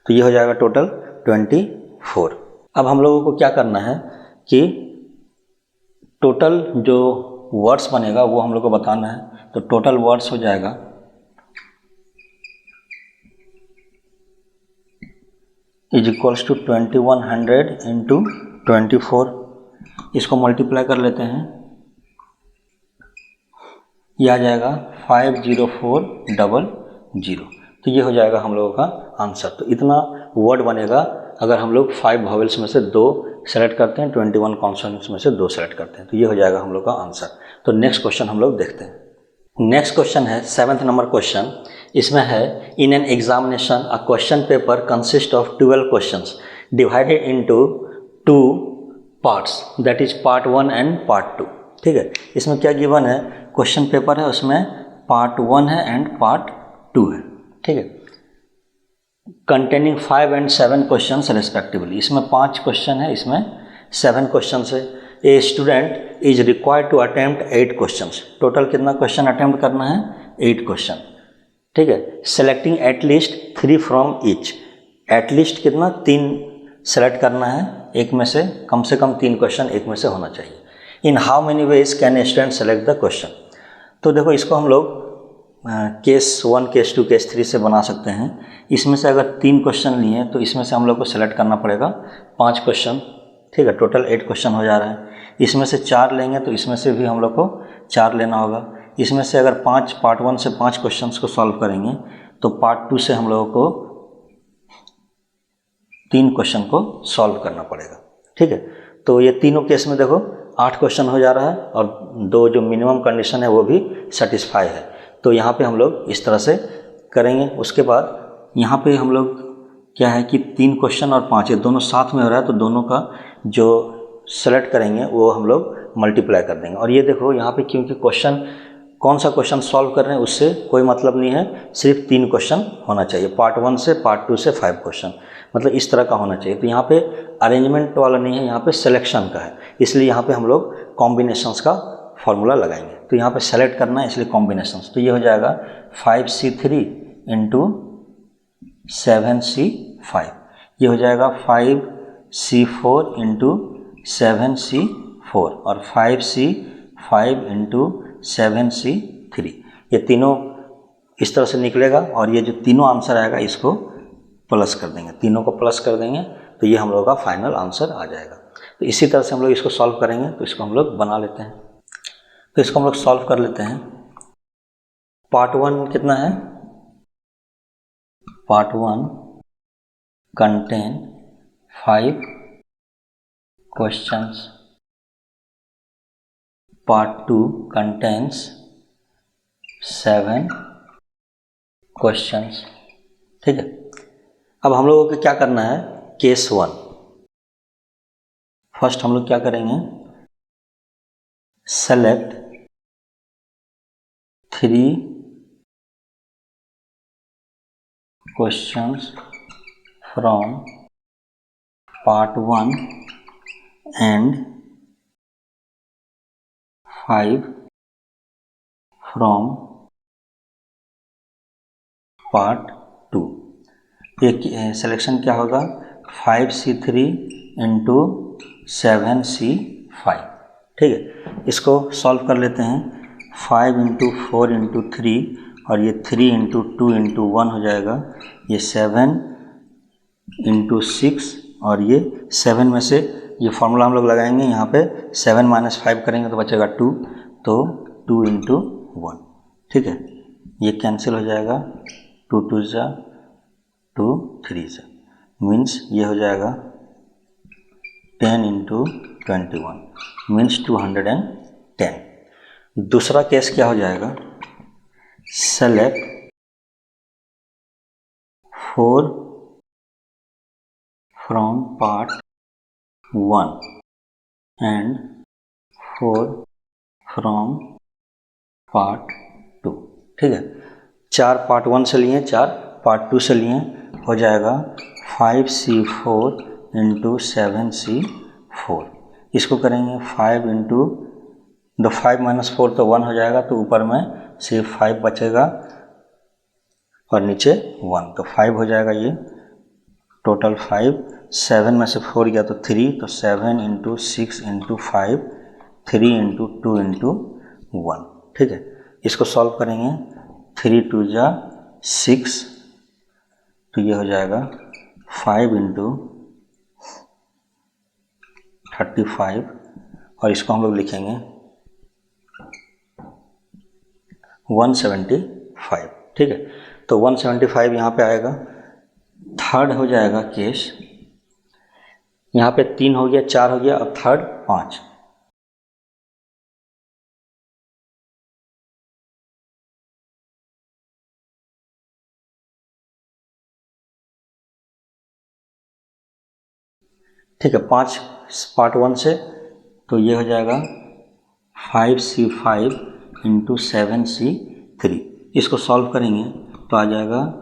तो ये हो जाएगा टोटल 24। अब हम लोगों को क्या करना है कि टोटल जो वर्ड्स बनेगा वो हम लोग को बताना है। तो टोटल वर्ड्स हो जाएगा इज इक्वल्स टू 2100 इंटू 24। इसको मल्टीप्लाई कर लेते हैं, ये आ जाएगा 50400। तो ये हो जाएगा हम लोगों का आंसर। तो इतना वर्ड बनेगा अगर हम लोग 5 वॉवेल्स में से 2 सेलेक्ट करते हैं, 21 कॉन्सोनेंट्स में से 2 सेलेक्ट करते हैं। तो ये हो जाएगा हम लोग का आंसर। तो नेक्स्ट क्वेश्चन हम लोग देखते हैं। नेक्स्ट क्वेश्चन है 7th नंबर क्वेश्चन। इसमें है in an examination a question paper consist of 12 questions divided into 2 parts, that is part 1 and part 2। ठीक है, इसमें क्या गिवन है, क्वेश्चन पेपर है उसमें पार्ट 1 है एंड पार्ट 2 है। ठीक है, कंटेनिंग 5 and 7 क्वेश्चंस रेस्पेक्टिवली। इसमें 5 क्वेश्चन है, इसमें 7 क्वेश्चन है। A student is required to attempt 8 questions. Total कितना क्वेश्चन अटेम्प्ट करना है, 8 क्वेश्चन। ठीक है, selecting at least 3 from each. At least कितना, 3 सेलेक्ट करना है, एक में से कम 3 क्वेश्चन एक में से होना चाहिए। इन how many ways can a student select the question. तो देखो इसको हम लोग केस 1, केस 2, केस 3 से बना सकते हैं। इसमें से अगर 3 क्वेश्चन लिए तो इसमें से हम लोग को सेलेक्ट करना पड़ेगा 5 क्वेश्चन। ठीक है, टोटल 8 क्वेश्चन हो जा रहा है। इसमें से 4 लेंगे तो इसमें से भी हम लोग को 4 लेना होगा। इसमें से अगर पार्ट 1 से 5 क्वेश्चन को सॉल्व करेंगे तो पार्ट 2 से हम लोगों को 3 क्वेश्चन को सॉल्व करना पड़ेगा। ठीक है, तो ये तीनों केस में देखो 8 क्वेश्चन हो जा रहा है और 2 जो मिनिमम कंडीशन है वो भी सेटिस्फाई है। तो यहाँ पे हम लोग इस तरह से करेंगे। उसके बाद यहाँ पे हम लोग क्या है कि 3 क्वेश्चन और 5 ये दोनों साथ में हो रहा है, तो दोनों का जो सेलेक्ट करेंगे वो हम लोग मल्टीप्लाई कर देंगे। और ये देखो यहाँ पे क्योंकि क्वेश्चन कौन सा क्वेश्चन सॉल्व कर रहे हैं उससे कोई मतलब नहीं है, सिर्फ 3 क्वेश्चन होना चाहिए, पार्ट 1 से पार्ट 2 से 5 क्वेश्चन, मतलब इस तरह का होना चाहिए। तो यहाँ पे अरेंजमेंट वाला नहीं है, यहाँ पे सिलेक्शन का है, इसलिए यहाँ पे हम लोग कॉम्बिनेशंस का फॉर्मूला लगाएंगे। तो यहाँ पे सेलेक्ट करना है इसलिए कॉम्बिनेशंस। तो ये हो जाएगा 5C3 इंटू 7C5, ये हो जाएगा 5C4 इंटू 7C4 और 5C5 इंटू 7C3। ये तीनों इस तरह से निकलेगा और ये जो तीनों आंसर आएगा इसको प्लस कर देंगे, तीनों को प्लस कर देंगे तो ये हम लोग का फाइनल आंसर आ जाएगा। तो इसी तरह से हम लोग इसको सॉल्व करेंगे। तो इसको हम लोग बना लेते हैं। तो इसको हम लोग सॉल्व कर लेते हैं। पार्ट 1 कितना है, part 1 contain 5 questions, part 2 contains 7 questions. ठीक है, अब हम लोगों को क्या करना है, केस 1 फर्स्ट हम लोग क्या करेंगे, select 3 questions from part 1 and 5 from part 2। एक सिलेक्शन क्या होगा, 5C3 इंटू 7C5। ठीक है, इसको सॉल्व कर लेते हैं। 5 इंटू 4 इंटू 3 और ये 3 इंटू 2 इंटू 1 हो जाएगा, ये 7 इंटू 6, और ये 7 में से ये फॉर्मूला हम लोग लगाएंगे यहाँ पे, 7 माइनस 5 करेंगे तो बचेगा 2, तो 2 इंटू 1, ठीक है, ये कैंसिल हो जाएगा, 2 2 जा 2 3 जा, मीन्स ये हो जाएगा 10 इंटू 21 मीन्स 210। दूसरा केस क्या हो जाएगा, select 4 from part 1 and 4 from part 2, ठीक है, 4 पार्ट 1 से लिए, 4 पार्ट 2 से लिए, हो जाएगा 5C4 इंटू 7C4। इसको करेंगे 5 इंटू 5 माइनस 4 तो 1 हो जाएगा, तो ऊपर में सिर्फ 5 बचेगा और नीचे 1, तो 5 हो जाएगा, ये टोटल 5, 7 में से 4 गया तो 3, तो 7 इंटू 6 इंटू 5, 3 इंटू 2 इंटू 1, ठीक है, इसको सॉल्व करेंगे, 3 2 जा 6, तो ये हो जाएगा 5 इंटू 35, और इसको हम लोग लिखेंगे 175, ठीक है, तो 175 यहाँ पे आएगा। थर्ड हो जाएगा केस, यहाँ पे 3 हो गया, 4 हो गया, अब थर्ड 5, ठीक है, 5 पार्ट 1 से, तो ये हो जाएगा 5C5 इंटू 7C3, इसको सॉल्व करेंगे तो आ जाएगा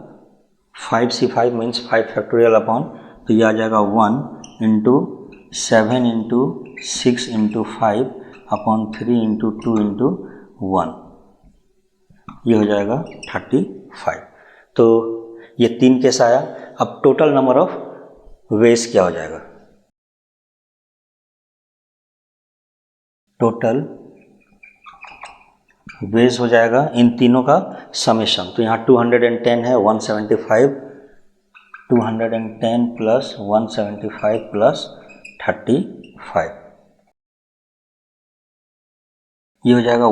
5C5 मीन्स 5 फैक्टोरियल अपॉन, तो ये आ जाएगा 1 into 7 into 6 into 5 upon 3 into 2 into 1, ये हो जाएगा 35। तो ये 3 केस आया। अब टोटल नंबर ऑफ वेज क्या हो जाएगा, टोटल वेज हो जाएगा इन तीनों का समेशन, तो यहाँ 210 है, 175, 210 प्लस 175 प्लस 35, ये हो जाएगा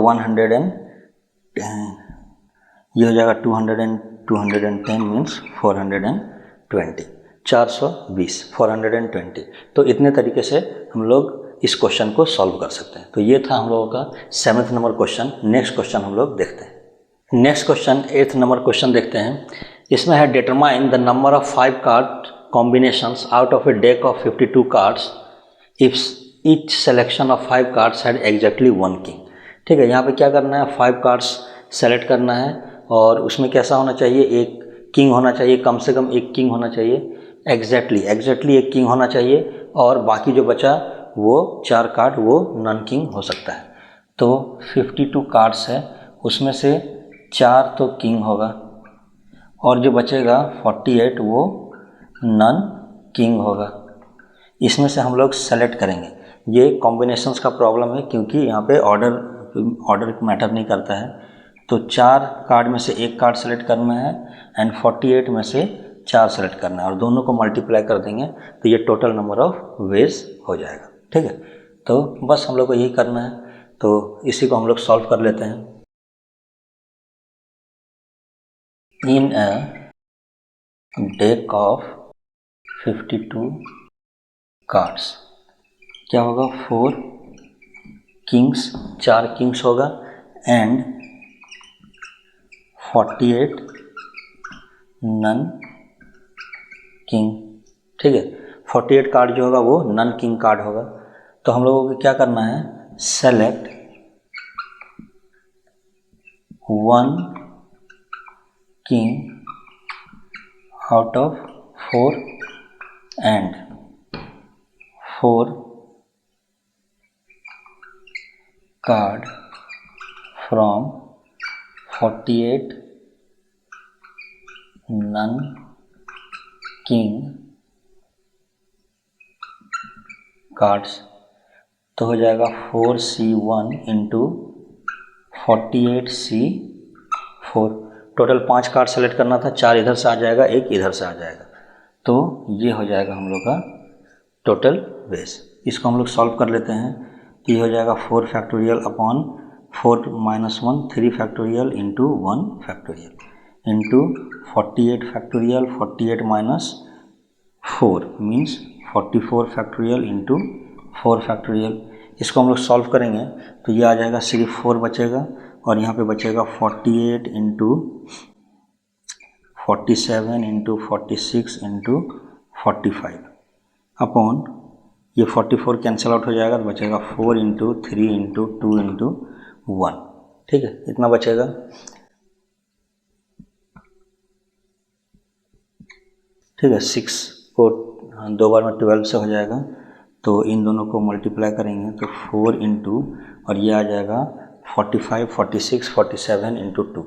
210 मीन्स 420, 420, 420। तो इतने तरीके से हम लोग इस क्वेश्चन को सॉल्व कर सकते हैं। तो ये था हम लोगों का 7th number question. Next question हम लोग देखते हैं। Next question 8th number question देखते हैं। इसमें है determine the number of 5 card combinations out of A deck of 52 cards if each selection of 5 cards had exactly 1 king. ठीक है, यहाँ पे क्या करना है, 5 कार्ड्स सेलेक्ट करना है और उसमें कैसा होना चाहिए, एक किंग होना चाहिए, कम से कम एक किंग होना चाहिए, एग्जैक्टली एक किंग होना चाहिए, और बाकी जो बचा वो 4 कार्ड वो नॉन किंग हो सकता है। तो 52 कार्ड्स है, उसमें से 4 तो किंग होगा और जो बचेगा 48 वो नॉन किंग होगा। इसमें से हम लोग सेलेक्ट करेंगे। ये कॉम्बिनेशंस का प्रॉब्लम है क्योंकि यहाँ पे ऑर्डर मैटर नहीं करता है। तो 4 कार्ड में से एक कार्ड सेलेक्ट करना है एंड 48 में से 4 सेलेक्ट करना है और दोनों को मल्टीप्लाई कर देंगे तो ये टोटल नंबर ऑफ वेज हो जाएगा। ठीक है, तो बस हम लोग को यही करना है, तो इसी को हम लोग सॉल्व कर लेते हैं। इन अ डेक ऑफ 52 कार्ड्स क्या होगा, 4 किंग्स, 4 किंग्स होगा एंड 48 नन किंग। ठीक है, 48 कार्ड जो होगा वो नन किंग कार्ड होगा। तो हम लोगों को क्या करना है, select 1 king out of 4 and 4 card from 48 non king cards. तो हो जाएगा 4C1 into 48C4। Total 5 card select करना था, 4 इधर से आ जाएगा, 1 इधर से आ जाएगा, तो ये हो जाएगा हम लोग का टोटल बेस। इसको हम लोग सॉल्व कर लेते हैं, तो ये हो जाएगा 4 factorial upon 4 minus 1 3 factorial into 1 factorial into 48 factorial 48 minus 4 means 44 factorial into 4 factorial. इसको हम लोग सॉल्व करेंगे तो ये आ जाएगा, सिर्फ 4 बचेगा और यहाँ पे बचेगा 48 इंटू 47 इंटू 46 इंटू 45 अपॉन ये 44 कैंसिल आउट हो जाएगा तो बचेगा 4 इंटू 3 इंटू 2 इंटू 1। ठीक है, इतना बचेगा। ठीक है, 6 को 2 बार में 12 से हो जाएगा, तो इन दोनों को मल्टीप्लाई करेंगे तो 4 इंटू और ये आ जाएगा 45 46 47 इंटू 2।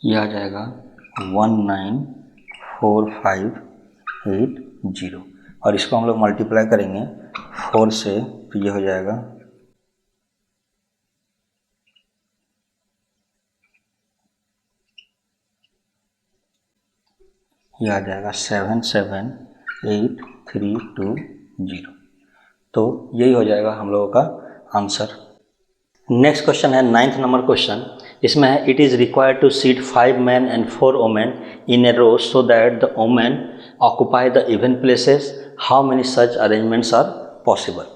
ये आ जाएगा 194,580 और इसको हम लोग मल्टीप्लाई करेंगे 4 से तो ये हो जाएगा ये आ जाएगा 778,320। तो यही हो जाएगा हम लोगों का आंसर। नेक्स्ट क्वेश्चन है 9th नंबर क्वेश्चन। इसमें है it is required to seat 5 men and 4 women in a row so that the women occupy the even places. How many such arrangements are possible?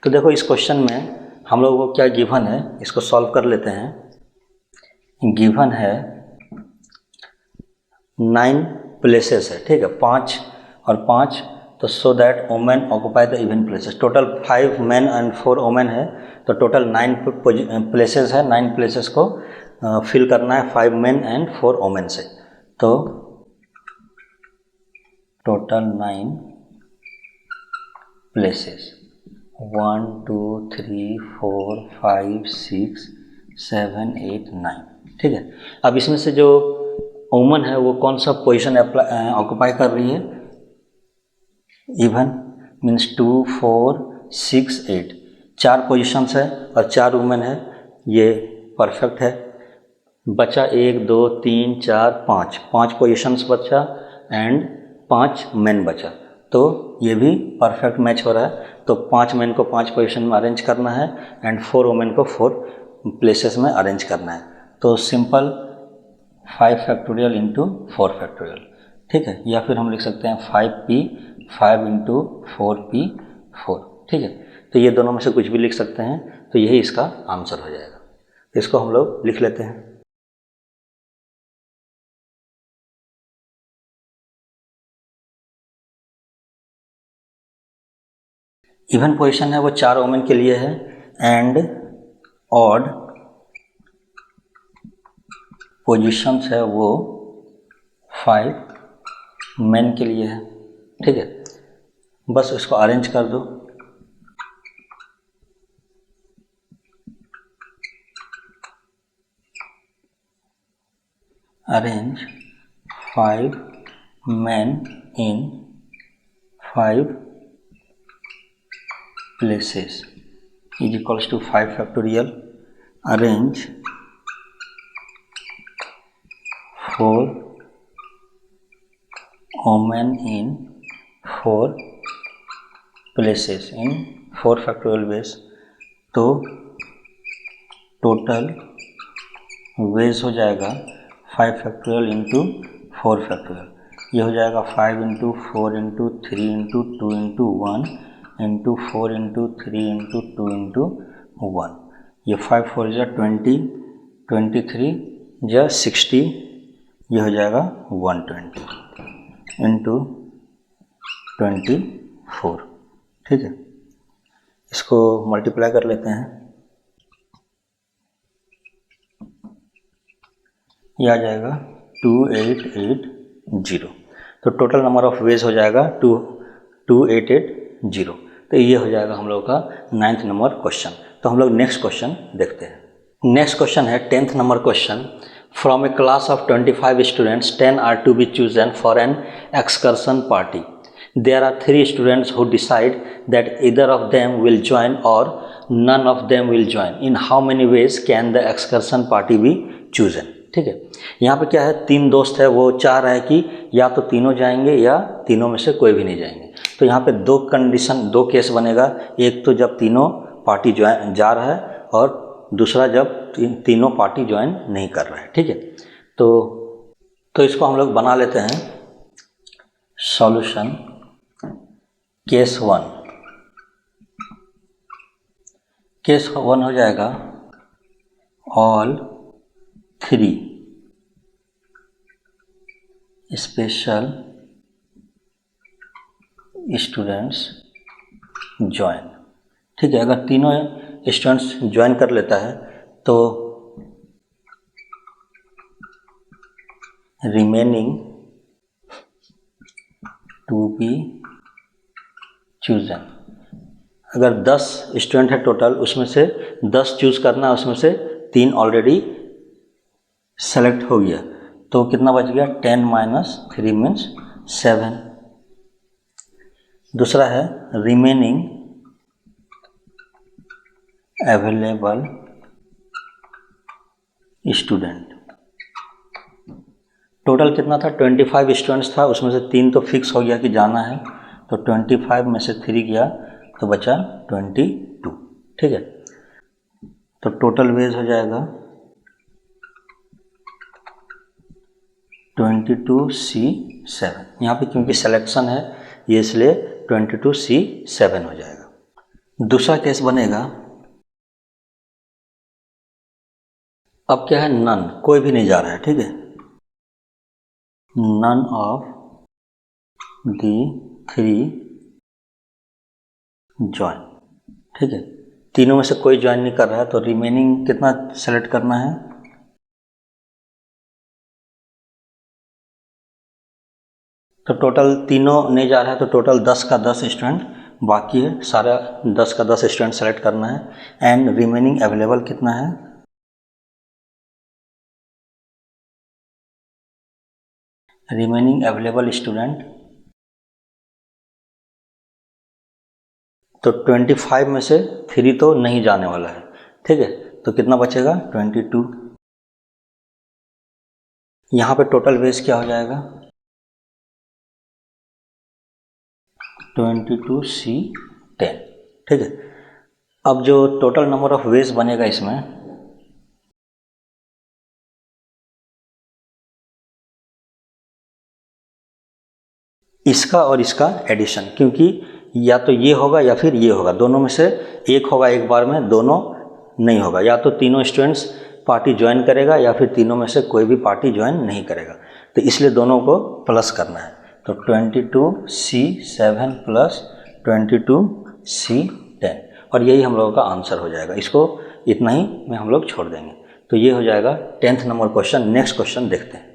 तो देखो इस question में हम लोगों को क्या गिवन है, इसको सॉल्व कर लेते हैं। गिवन है 9 प्लेसेस है, ठीक है, 5 और 5, तो so that women occupy the even places. Total 5 men and 4 women है, तो टोटल 9 प्लेसेस है। 9 प्लेसेस को फिल करना है 5 men and 4 women से। तो टोटल 9 प्लेसेस 1 2 3 4 5 6 7 8 9। ठीक है, अब इसमें से जो वुमन है वो कौन सा पोजीशन ऑक्यूपाई कर रही है? इवन मीन्स 2 4 6 8, 4 पोजीशंस है और 4 वुमेन है, ये परफेक्ट है। बचा 1 2 3 4 5, 5 पोजीशंस बचा एंड 5 मेन बचा, तो ये भी परफेक्ट मैच हो रहा है। तो 5 मेन को 5 पोजीशन में अरेंज करना है एंड 4 वुमेन को 4 प्लेसेस में अरेंज करना है। तो सिंपल 5 फैक्टोरियल इंटू 4 फैक्टोरियल, ठीक है, या फिर हम लिख सकते हैं 5p 5 इंटू 4p 4। ठीक है, तो ये दोनों में से कुछ भी लिख सकते हैं, तो यही इसका आंसर हो जाएगा। इसको हम लोग लिख लेते हैं। इवन पोजीशन है वो 4 वुमेन के लिए है एंड ऑड पोजीशंस है वो 5 मेन के लिए है। ठीक है, बस इसको अरेंज कर दो। Arrange 5 men in 5 places is equals to 5 factorial arrange 4 women in 4 places in 4 factorial ways। तो टोटल वेज हो जाएगा 5 फैक्टोरियल इंटू 4 फैक्टोरियल। ये हो जाएगा 5 into 4 into 3 into 2 into 1 into 4 into 3 into 2 into 1। ये 5 4 जा 20, 23 जा 60, ये हो जाएगा 120 इंटू 24। ठीक है, इसको मल्टीप्लाई कर लेते हैं। ये आ जाएगा 2880। तो टोटल नंबर ऑफ वेज हो जाएगा 2880। तो ये हो जाएगा हम लोग का 9th नंबर क्वेश्चन। तो हम लोग नेक्स्ट क्वेश्चन देखते हैं। नेक्स्ट क्वेश्चन है 10th number question. From a class of 25 students 10 are to be chosen for an excursion party. There are 3 students who decide that either of them will join or none of them will join. In how many ways can the excursion party be chosen? ठीक है, यहाँ पे क्या है, 3 दोस्त है, वो चाह रहा है कि या तो तीनों जाएंगे या तीनों में से कोई भी नहीं जाएंगे। तो यहाँ पे 2 कंडीशन, 2 केस बनेगा। एक तो जब तीनों पार्टी ज्वाइन जा रहा है और दूसरा जब तीनों पार्टी ज्वाइन नहीं कर रहा है। ठीक है, तो इसको हम लोग बना लेते हैं सॉल्यूशन। केस 1, केस 1 हो जाएगा ऑल 3 स्पेशल स्टूडेंट्स ज्वाइन। ठीक है, अगर तीनों स्टूडेंट्स ज्वाइन कर लेता है तो रिमेनिंग टू बी चूजन। अगर 10 स्टूडेंट है टोटल, उसमें से 10 चूज करना है, उसमें से 3 ऑलरेडी सेलेक्ट हो गया, तो कितना बच गया, 10 - 3 मीन्स 7। दूसरा है रिमेनिंग अवेलेबल स्टूडेंट। टोटल कितना था, 25 स्टूडेंट्स था, उसमें से 3 तो फिक्स हो गया कि जाना है, तो 25 में से 3 गया तो बचा 22। ठीक है, तो टोटल वेज हो जाएगा 22C7। यहाँ पे क्योंकि सिलेक्शन है ये, इसलिए 22C7 हो जाएगा। दूसरा केस बनेगा, अब क्या है, नन, कोई भी नहीं जा रहा है। ठीक है, नन ऑफ दी 3 ज्वाइन। ठीक है, तीनों में से कोई ज्वाइन नहीं कर रहा है, तो रिमेनिंग कितना सेलेक्ट करना है, तो टोटल तीनों नहीं जा रहा है, तो टोटल 10 का 10 स्टूडेंट बाकी है, सारा 10 का 10 स्टूडेंट सेलेक्ट करना है। एंड रिमेनिंग अवेलेबल कितना है, रिमेनिंग अवेलेबल स्टूडेंट, तो 25 में से 3 तो नहीं जाने वाला है। ठीक है, तो कितना बचेगा, 22। यहाँ पे टोटल वेज क्या हो जाएगा, 22C10। ठीक है, अब जो टोटल नंबर ऑफ वेज बनेगा इसमें, इसका और इसका एडिशन, क्योंकि या तो ये होगा या फिर ये होगा, दोनों में से एक होगा एक बार में, दोनों नहीं होगा। या तो तीनों स्टूडेंट्स पार्टी ज्वाइन करेगा या फिर तीनों में से कोई भी पार्टी ज्वाइन नहीं करेगा, तो इसलिए दोनों को प्लस करना है। तो 22C7 प्लस 22C10, और यही हम लोगों का आंसर हो जाएगा। इसको इतना ही में हम लोग छोड़ देंगे। तो ये हो जाएगा 10th number question. Next question देखते हैं।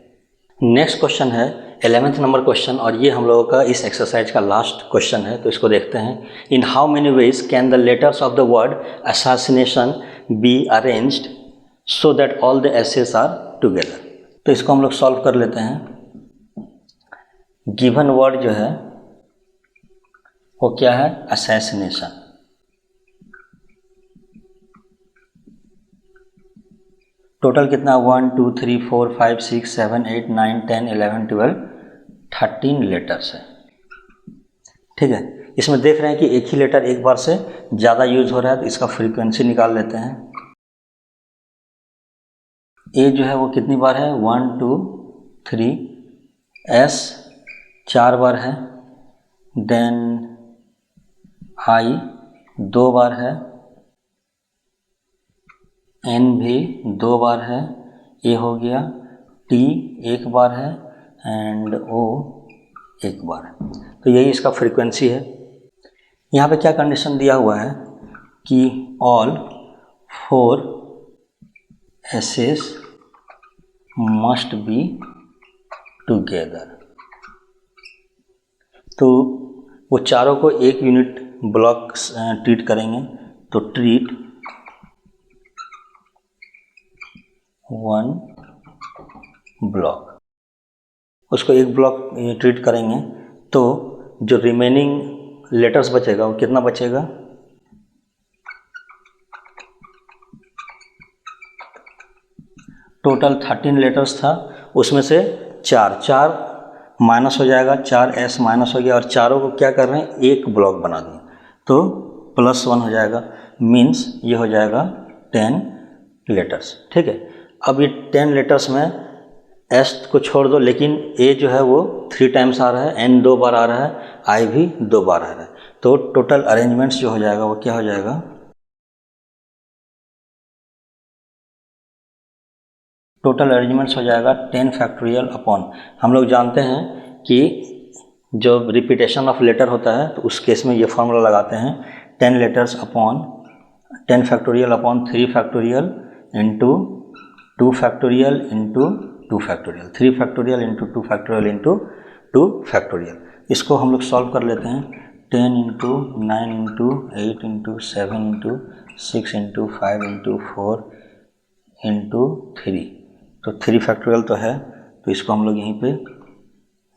नेक्स्ट क्वेश्चन है 11th नंबर क्वेश्चन, और ये हम लोगों का इस एक्सरसाइज का लास्ट क्वेश्चन है, तो इसको देखते हैं। In how many ways can the letters of the word assassination be arranged so that all the S's are together. तो इसको हम लोग सॉल्व कर लेते हैं। गिवन वर्ड जो है वो क्या है, असैसिनेशन। टोटल कितना, 1 2 3 4 5 6 7 8 9 10 11 12 13 लेटर्स है। ठीक है, इसमें देख रहे हैं कि एक ही लेटर एक बार से ज़्यादा यूज हो रहा है, तो इसका फ्रीक्वेंसी निकाल लेते हैं। ए जो है वो कितनी बार है, 1 2 3, एस 4 बार है, देन आई 2 बार है, एन भी 2 बार है, ए हो गया, टी 1 बार है, एंड ओ 1 बार है। तो यही इसका फ्रीक्वेंसी है। यहाँ पे क्या कंडीशन दिया हुआ है कि all 4 S's must be together. तो वो चारों को एक यूनिट ब्लॉक ट्रीट करेंगे, तो ट्रीट 1 ब्लॉक, उसको एक ब्लॉक ट्रीट करेंगे, तो जो रिमेनिंग लेटर्स बचेगा वो कितना बचेगा, टोटल 13 लेटर्स था, उसमें से 4 माइनस हो जाएगा, 4s माइनस हो गया, और चारों को क्या कर रहे हैं, एक ब्लॉक बना दिए, तो +1 हो जाएगा, मीन्स ये हो जाएगा 10 लेटर्स। ठीक है, अब ये 10 लेटर्स में s को छोड़ दो, लेकिन a जो है वो 3 टाइम्स आ रहा है, n 2 बार आ रहा है, i भी 2 बार आ रहा है, तो टोटल अरेंजमेंट्स जो हो जाएगा वो क्या हो जाएगा, टोटल अरेंजमेंट्स हो जाएगा 10 फैक्टोरियल अपॉन, हम लोग जानते हैं कि जब रिपीटेशन ऑफ लेटर होता है तो उस केस में ये फॉर्मूला लगाते हैं 10 letters upon 10 factorial upon 3 factorial into 2 factorial into 2 factorial, 3 factorial into 2 factorial into 2 factorial. इसको हम लोग सॉल्व कर लेते हैं, 10 into 9 into 8 into 7 into 6 into 5 into 4 into 3, तो 3 फैक्टोरियल तो है, तो इसको हम लोग यहीं पे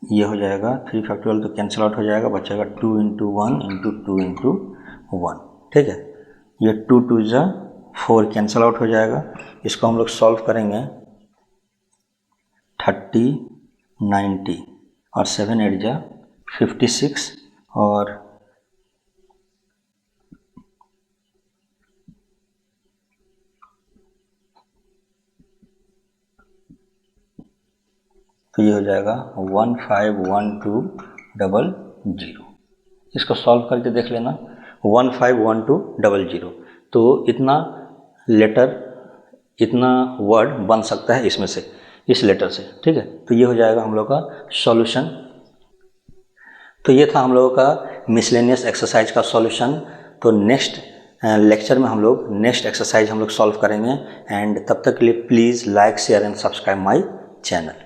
ये हो जाएगा 3 फैक्टोरियल तो कैंसिल आउट हो जाएगा, बचेगा 2 इंटू 1 इंटू 2 इंटू 1। ठीक है, ये 2 2 जा 4 कैंसिल आउट हो जाएगा, इसको हम लोग सॉल्व करेंगे, 30 90 और 7 8 जा 56, और तो ये हो जाएगा 151200। इसको सॉल्व करके देख लेना, 151200, तो इतना लेटर, इतना वर्ड बन सकता है इसमें से, इस लेटर से। ठीक है, तो ये हो जाएगा हम लोग का सॉल्यूशन। तो ये था हम लोगों का मिसलेनियस एक्सरसाइज का सॉल्यूशन। तो नेक्स्ट लेक्चर में हम लोग नेक्स्ट एक्सरसाइज हम लोग सॉल्व करेंगे, एंड तब तक के लिए please like share and subscribe my channel.